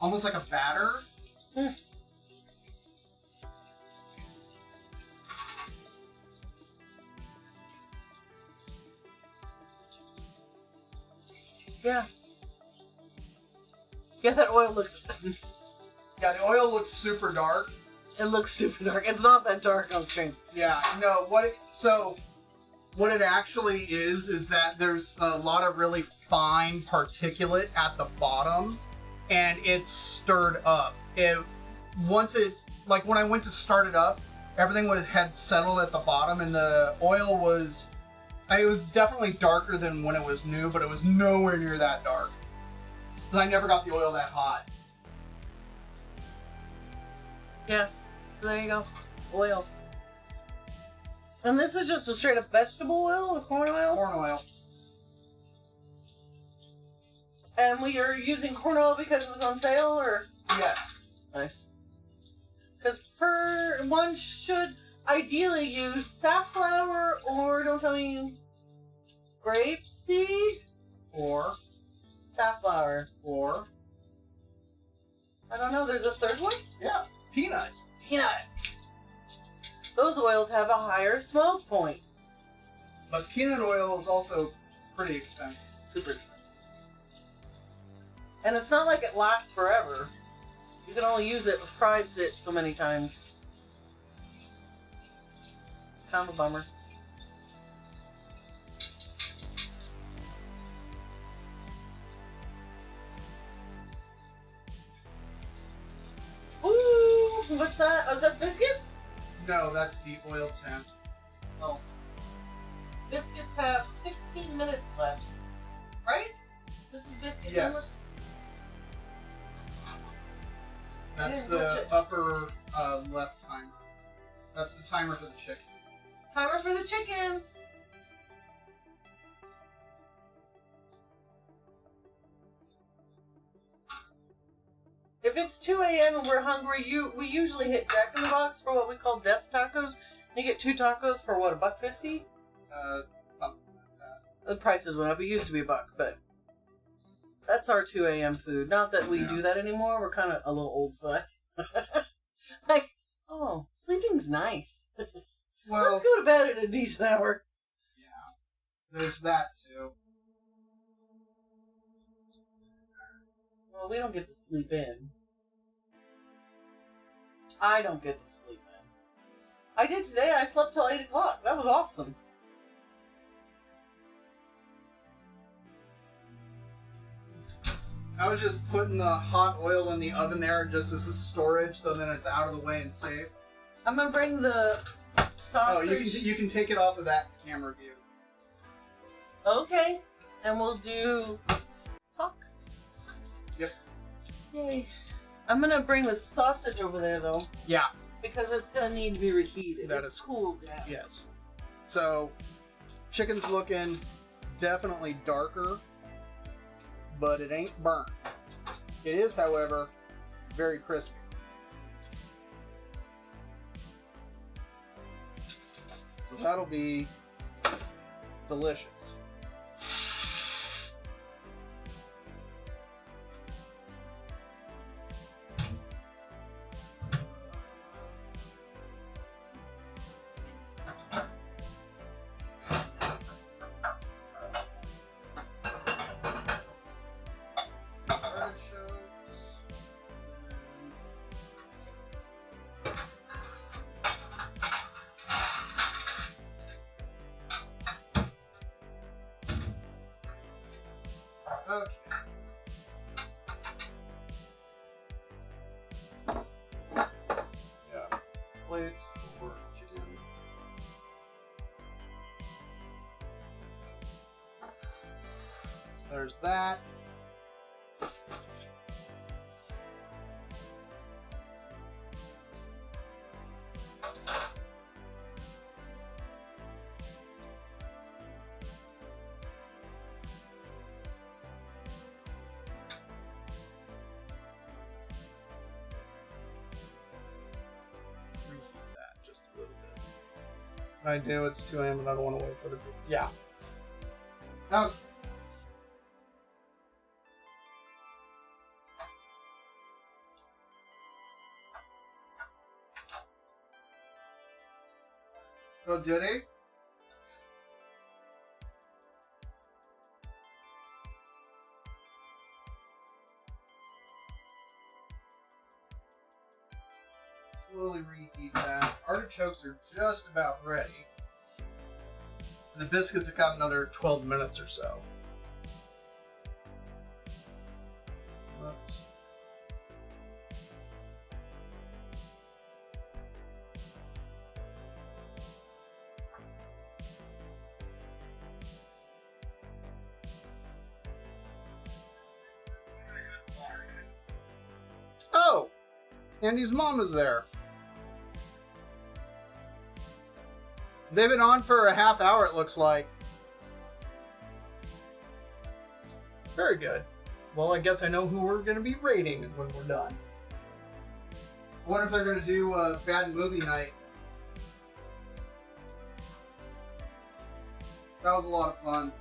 almost like a batter. Yeah. Yeah, that oil looks. Yeah, the oil looks super dark. It looks super dark. It's not that dark on stream. Yeah, no, what it actually is that there's a lot of really fine particulate at the bottom, and it's stirred up. Like when I went to start it up, everything had settled at the bottom, and the oil was, it was definitely darker than when it was new, but it was nowhere near that dark. Because I never got the oil that hot. Yeah. So there you go. Oil. And this is just a straight up vegetable oil with corn oil? Corn oil. And we are using corn oil because it was on sale, or? Yes. Nice. Because one should ideally use safflower or, don't tell me, grapeseed? Or Safflower. Or I don't know, there's a third one? yeah, peanut. Peanut. Those oils have a higher smoke point. But peanut oil is also pretty expensive. Super expensive. And it's not like it lasts forever. You can only use it, fried it so many times. Kind of a bummer. Ooh, what's that? Oh, is that biscuits? No, that's the oil temp. Oh. Biscuits have 16 minutes left. Right? This is biscuits. Yes. That's didn't touch the it. upper left timer. That's the timer for the chicken. Timer for the chicken. If it's 2 a.m. and we're hungry, we usually hit Jack in the Box for what we call death tacos. You get 2 tacos for what, $1.50? Something like that. The prices went up. It used to be $1, but that's our 2 a.m. food. Not that we do that anymore. We're kind of a little old foot. Like, oh, sleeping's nice. Well, Let's go to bed at a decent hour. yeah, there's that too. Well, we don't get to sleep in. I don't get to sleep in. I did today. I slept till 8 o'clock. That was awesome. I was just putting the hot oil in the oven there just as a storage, so then it's out of the way and safe. I'm gonna bring the sausage. Oh, you can take it off of that camera view. Okay, and we'll do talk. Yep. Yay. I'm gonna bring the sausage over there though, Yeah. because it's gonna need to be reheated. That It's is cooled down. Yes. So, chicken's looking definitely darker, but it ain't burnt. It is, however, very crispy. So that'll be delicious. Artichokes, and Okay. Yeah. Plates for chicken. So there's that. I do, it's 2 a.m. and I don't want to wait for the... Yeah. Okay. Oh, did he? Slowly reheat that. Artichokes are just about ready. The biscuits have got another 12 minutes or so. Let's... Oh! Andy's mom is there. They've been on for a half hour, it looks like. Very good. Well, I guess I know who we're going to be rating when we're done. I wonder if they're going to do a bad movie night. That was a lot of fun.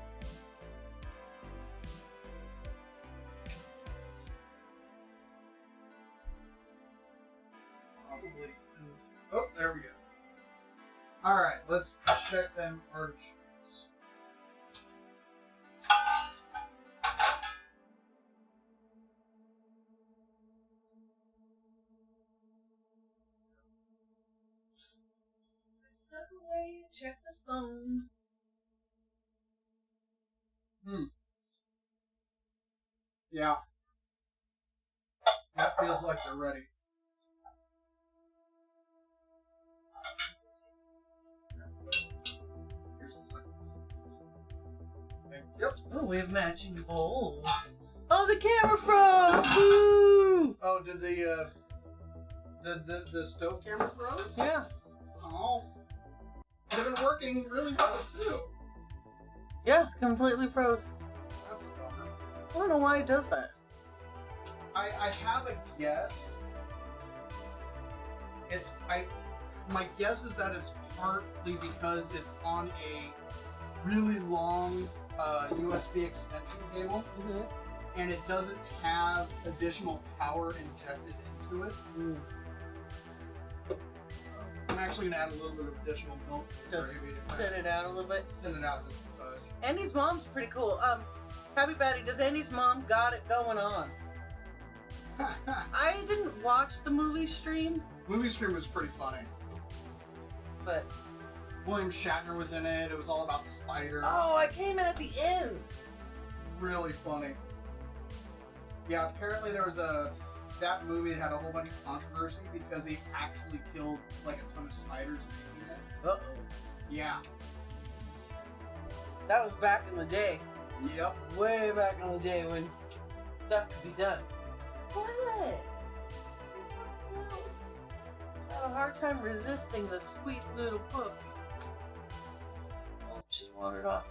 Probably. Oh, there we go. Alright, let's check them artichokes. Step away, check the phone. Yeah. That feels like they're ready. Yep. Oh, we have matching bowls. Oh, the camera froze! Woo! Oh, did the stove camera froze? Yeah. Oh. They've been working really well too. Yeah, completely froze. That's a bummer. I don't know why it does that. I have a guess. My guess is that it's partly because it's on a really long USB extension cable, and it doesn't have additional power injected into it. I'm actually gonna add a little bit of additional milk to gravy. Thin it out a little bit. Thin it out just a touch. Andy's mom's pretty cool. Happy Patty, does Andy's mom got it going on? I didn't watch the movie stream. Movie stream was pretty funny. But William Shatner was in it. It was all about spiders. oh, I came in at the end. Really funny. Yeah, apparently there was that movie that had a whole bunch of controversy because they actually killed like a ton of spiders making it. Uh-oh. Yeah. That was back in the day. Yep. Way back in the day when stuff could be done. What? I had a hard time resisting the sweet little pup. Oh, she wandered off.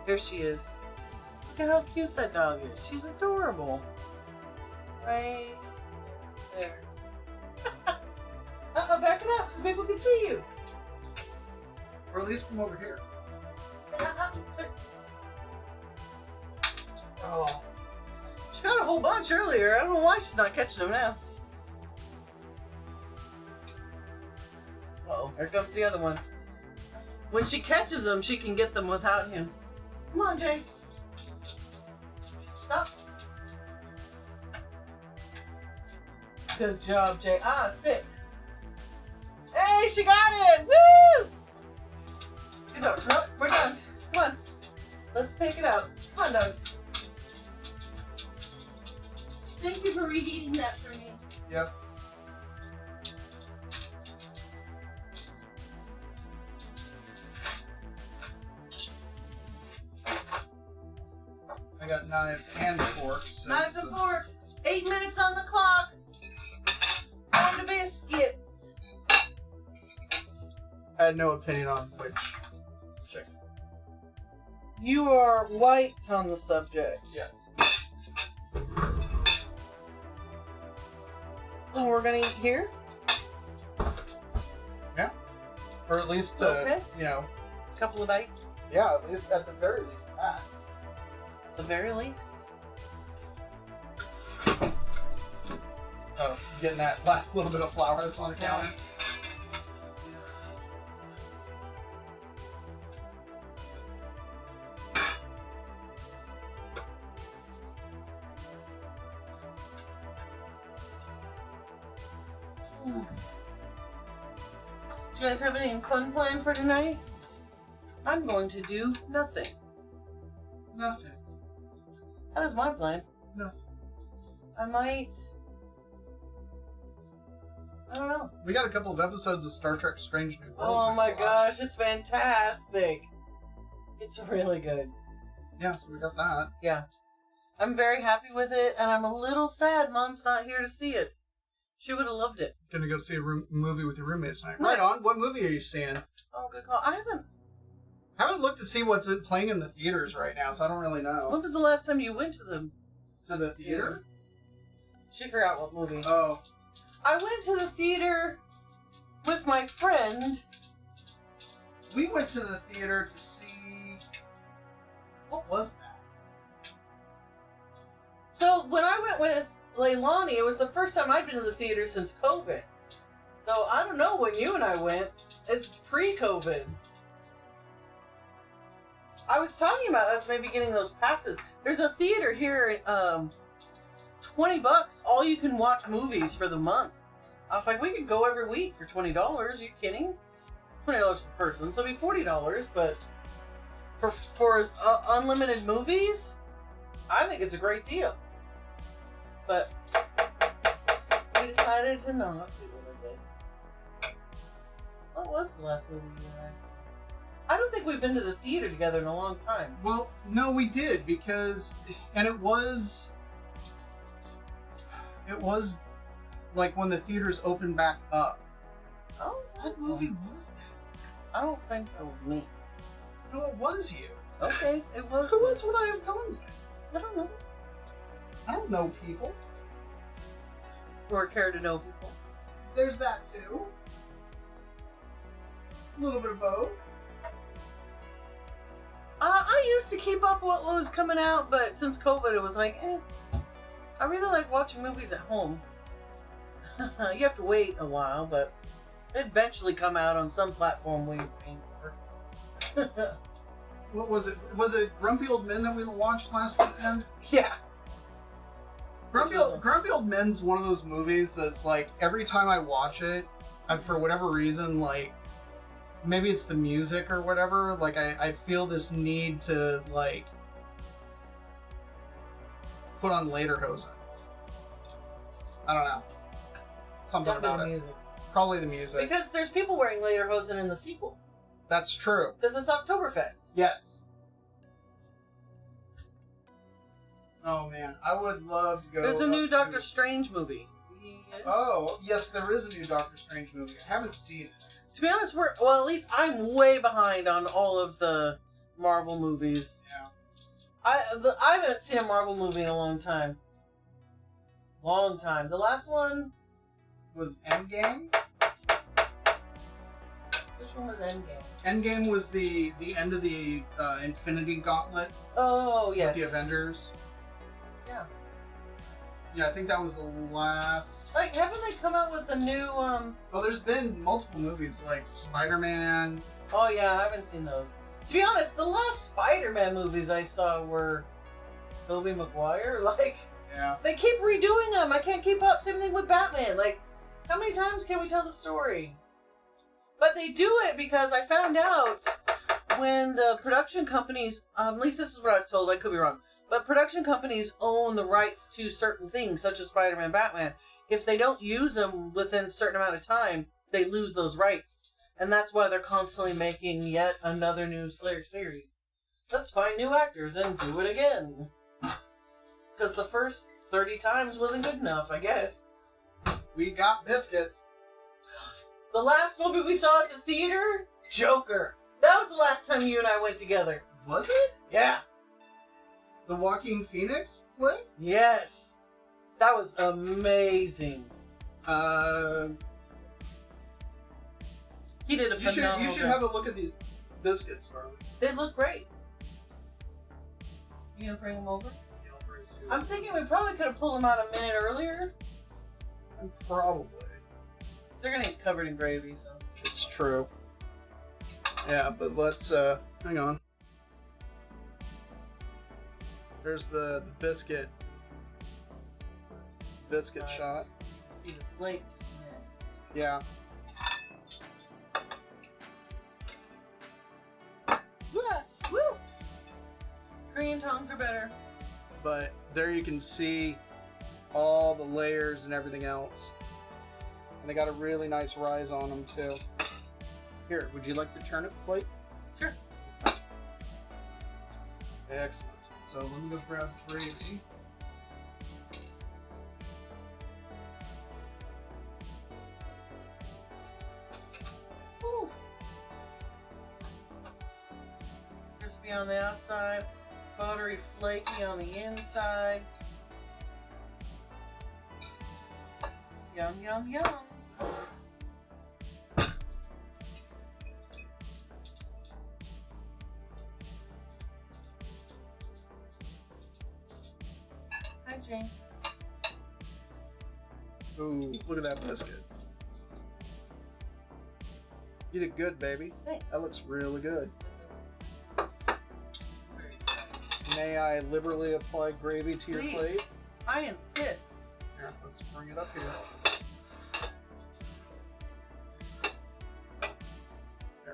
There she is. Look at how cute that dog is. She's adorable. Right there. Uh-oh, back it up so people can see you. Or at least come over here. Oh. She got a whole bunch earlier. I don't know why she's not catching them now. Uh-oh, here comes the other one. When she catches them, she can get them without him. Come on, Jay. Stop. Good job, Jay. Ah, sit. Hey, she got it! Woo! Good job. Nope, we're done. Come on. Let's take it out. Come on, dogs. Thank you for reheating that for me. Yep. I got knives and forks. Knives and forks. 8 minutes on the clock. On the biscuits. I had no opinion on which chicken. You are white on the subject. Yes. Oh, we're gonna eat here? Yeah. Or at least, Okay. you know. A couple of bites? Yeah, at least at the very least that. The very least. Oh, getting that last little bit of flour that's on the counter. Do you guys have any fun planned for tonight? I'm going to do nothing. Nothing. That is my plan. No. I might... I don't know. We got a couple of episodes of Star Trek Strange New Worlds. Oh my gosh, it's fantastic. It's really good. Yeah, so we got that. Yeah. I'm very happy with it, and I'm a little sad Mom's not here to see it. She would have loved it. Gonna go see a movie with your roommates tonight. Nice. Right on. What movie are you seeing? Oh, good call. I haven't... Looked to see what's playing in the theaters right now, so I don't really know. When was the last time you went to To the theater? She forgot what movie. Oh. I went to the theater with my friend. We went to the theater to see... What was that? So when I went with Leilani, it was the first time I'd been to the theater since COVID. So I don't know when you and I went. It's pre-COVID. I was talking about us maybe getting those passes. There's a theater here, $20, all you can watch movies for the month. I was like, we could go every week for $20. Are you kidding? $20 per person, so it'd be $40. But for unlimited movies, I think it's a great deal. But we decided to not do it, I guess. What was the last movie you and I saw? I don't think we've been to the theater together in a long time. Well, no, we did, because... And it was like when the theaters opened back up. Oh, What movie was that? I don't think it was me. No, it was you. Okay, it was. Who me. else would I have gone with? I don't know. I don't know people. Or care to know people. There's that too. A little bit of both. I used to keep up what was coming out, but since COVID, it was like, I really like watching movies at home. You have to wait a while, but it eventually come out on some platform we paying for. What was it? Was it Grumpy Old Men that we watched last weekend? Yeah. Grumpy Old Men's one of those movies that's like, every time I watch it, for whatever reason, like, maybe it's the music or whatever, like, I feel this need to, like, put on Lederhosen. I don't know. Something about it. Music. Probably the music. Because there's people wearing lederhosen in the sequel. That's true. Because it's Oktoberfest. Yes. Oh man, I would love to go. There's a new Doctor Strange movie. Oh, yes, there is a new Doctor Strange movie. I haven't seen it. To be honest, at least I'm way behind on all of the Marvel movies. Yeah. I haven't seen a Marvel movie in a long time. Long time. The last one was Endgame. Which one was Endgame? Endgame was the end of the Infinity Gauntlet. Oh yes. With the Avengers. Yeah. Yeah, I think that was the last. Like, haven't they come out with a new Oh, there's been multiple movies like Spider-Man. Oh yeah, I haven't seen those. To be honest, the last Spider-Man movies I saw were Tobey Maguire. Like, yeah, they keep redoing them. I can't keep up. Same thing with Batman. Like, how many times can we tell the story? But they do it because I found out when the production companies, at least this is what I was told, I could be wrong, But production companies own the rights to certain things, such as Spider-Man, Batman. If they don't use them within a certain amount of time, they lose those rights. And that's why they're constantly making yet another new Slayer series. Let's find new actors and do it again. Because the first 30 times wasn't good enough, I guess. We got biscuits. The last movie we saw at the theater, Joker. That was the last time you and I went together. Was it? Yeah. The Joaquin Phoenix flick? Yes. That was amazing. He did a phenomenal job. You should have a look at these biscuits, Harley. They look great. You gonna bring them over? Yeah, I'll bring two. I'm thinking we probably could have pulled them out a minute earlier. Probably. They're gonna get covered in gravy, so. It's true. Yeah, but let's, hang on. There's the biscuit shot. See the flake. Yeah. Woo! Korean tongs are better. But there you can see all the layers and everything else. And they got a really nice rise on them too. Here, would you like the turnip plate? Sure. Excellent. So let me go grab gravy. Woo. Crispy on the outside, buttery flaky on the inside. Yum, yum, yum. Hi, Jane. Ooh, look at that biscuit. You did good, baby. Thanks. That looks really good. May I liberally apply gravy to your Please. plate? I insist. Here, let's bring it up here. There we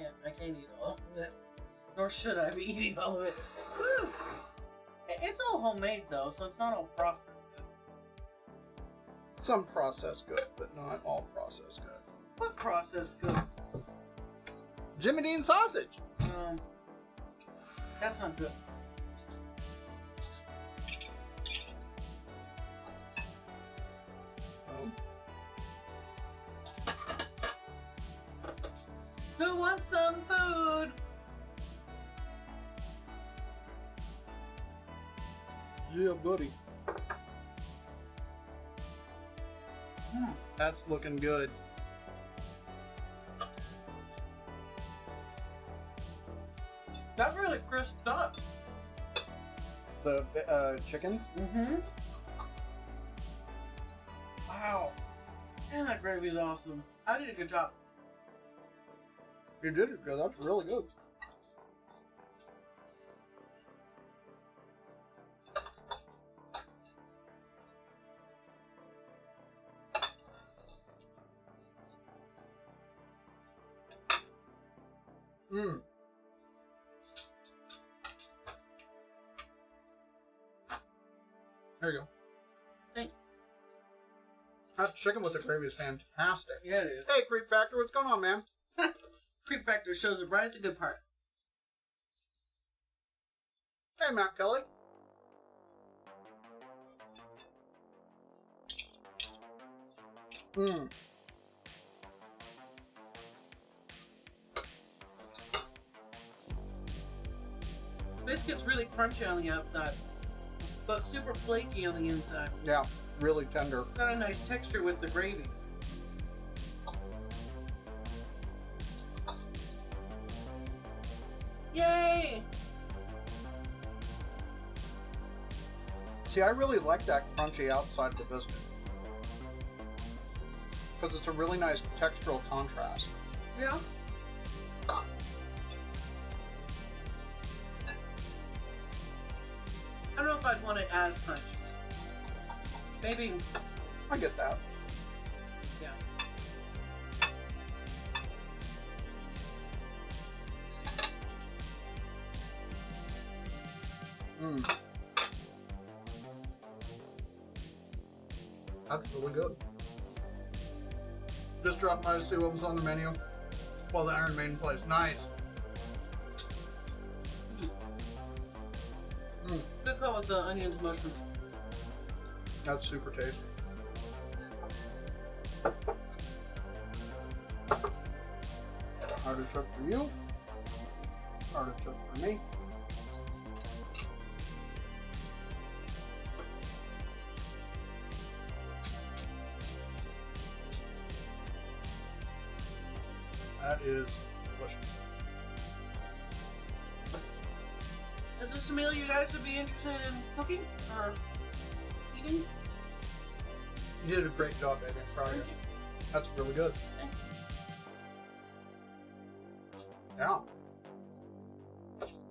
go. I can't eat all of it. Nor should I be eating all of it. Woo. It's all homemade though, so it's not all processed good. Some processed good, but not all processed good. What processed good? Jimmy Dean sausage. That's not good. Who wants some food? Yeah, buddy. That's looking good. That really crisped up. The chicken? Mm-hmm. Wow. Man, that gravy's awesome. I did a good job. You did it good. That's really good. Mmm. There you go. Thanks. That chicken with the gravy is fantastic. Yeah, it is. Hey, Creep Factor, what's going on, man? Creep Factor shows it right at the good part. Hey, Matt Kelly. Mmm. Biscuit's really crunchy on the outside, but super flaky on the inside. Yeah, really tender. Got a nice texture with the gravy. Yay! See, I really like that crunchy outside of the biscuit. Because it's a really nice textural contrast. Yeah. I don't know if I'd want it as crunchy. Maybe, I get that. yeah. That's really good. Just dropped by to see what was on the menu. Well, the Iron Maiden place. Nice. Good call with the onions and mushrooms. That's super tasty. Artichoke for you. Artichoke for me. That is delicious. Is this a meal you guys would be interested in cooking or eating? You did a great job, baby. I'm proud of you. That's really good. Thanks. Yeah.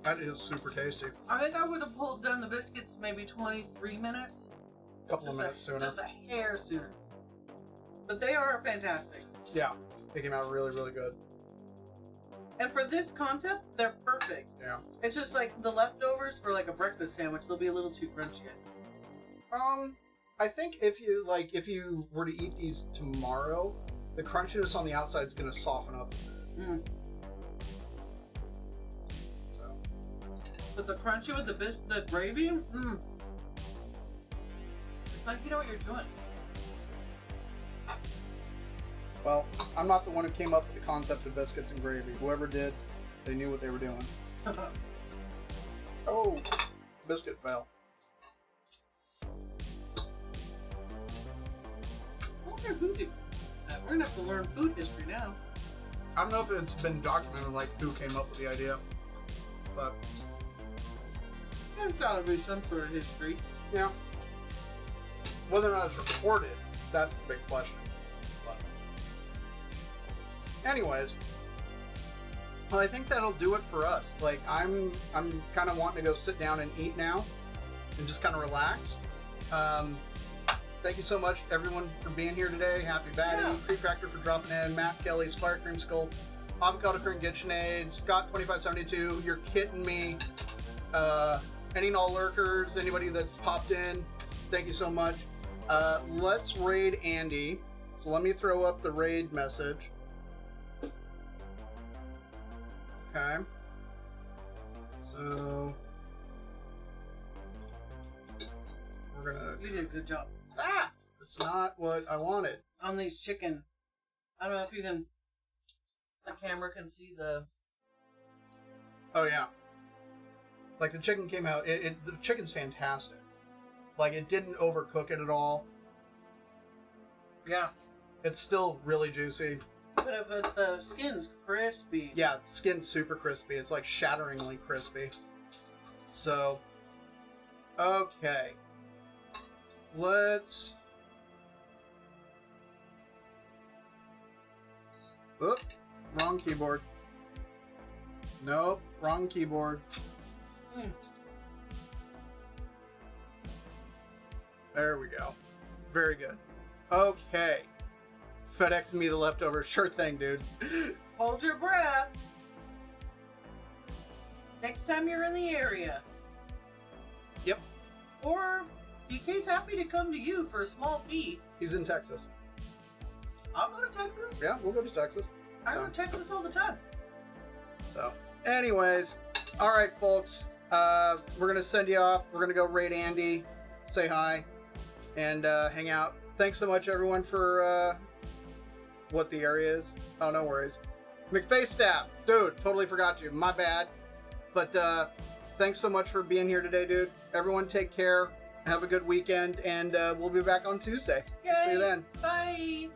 That is super tasty. I think I would have done the biscuits maybe 23 minutes. A couple of minutes sooner. Just a hair sooner. But they are fantastic. Yeah. They came out really, really good. And for this concept, they're perfect. Yeah. It's just like the leftovers for like a breakfast sandwich, they'll be a little too crunchy. I think if you were to eat these tomorrow, the crunchiness on the outside is going to soften up. Mm. So. But the crunchy with the gravy, it's like you know what you're doing. Well, I'm not the one who came up with the concept of biscuits and gravy. Whoever did, they knew what they were doing. Oh, biscuit fail. I wonder who did that. We're gonna have to learn food history now. I don't know if it's been documented, like who came up with the idea, but There's gotta be some sort of history. yeah. Whether or not it's recorded, that's the big question. But anyways, well, I think that'll do it for us. Like, I'm kind of wanting to go sit down and eat now, and just kind of relax. Thank you so much, everyone, for being here today. Happy Batty, Yeah. Creek Factor for dropping in, Matt Kelly, Squire Creamsicle, Avocado Cream KitchenAid, Scott2572. You're kidding me. Any and all lurkers, anybody that popped in, thank you so much. Let's raid Andy. So let me throw up the raid message. Okay. So we're gonna. You did a good job. Ah! That's not what I wanted. On these chicken. I don't know if you can. The camera can see the. Oh yeah. Like the chicken came out. The chicken's fantastic. Like it didn't overcook it at all. Yeah. It's still really juicy. But the skin's crispy. Yeah, skin's super crispy. It's like shatteringly crispy. So, okay. Let's... Oop, wrong keyboard. Nope, wrong keyboard. There we go. Very good. Okay. FedEx me the leftovers. Sure thing, dude. Hold your breath. Next time you're in the area. Yep. Or DK's happy to come to you for a small fee. He's in Texas. I'll go to Texas. Yeah, we'll go to Texas. I go to Texas all the time. So, anyways, all right, folks. We're gonna send you off. We're gonna go raid Andy, say hi, and hang out. Thanks so much, everyone, for what the area is. Oh, no worries. McFacestab, dude, totally forgot you. My bad. But thanks so much for being here today, dude. Everyone, take care. Have a good weekend, and we'll be back on Tuesday. Yay. See you then. Bye.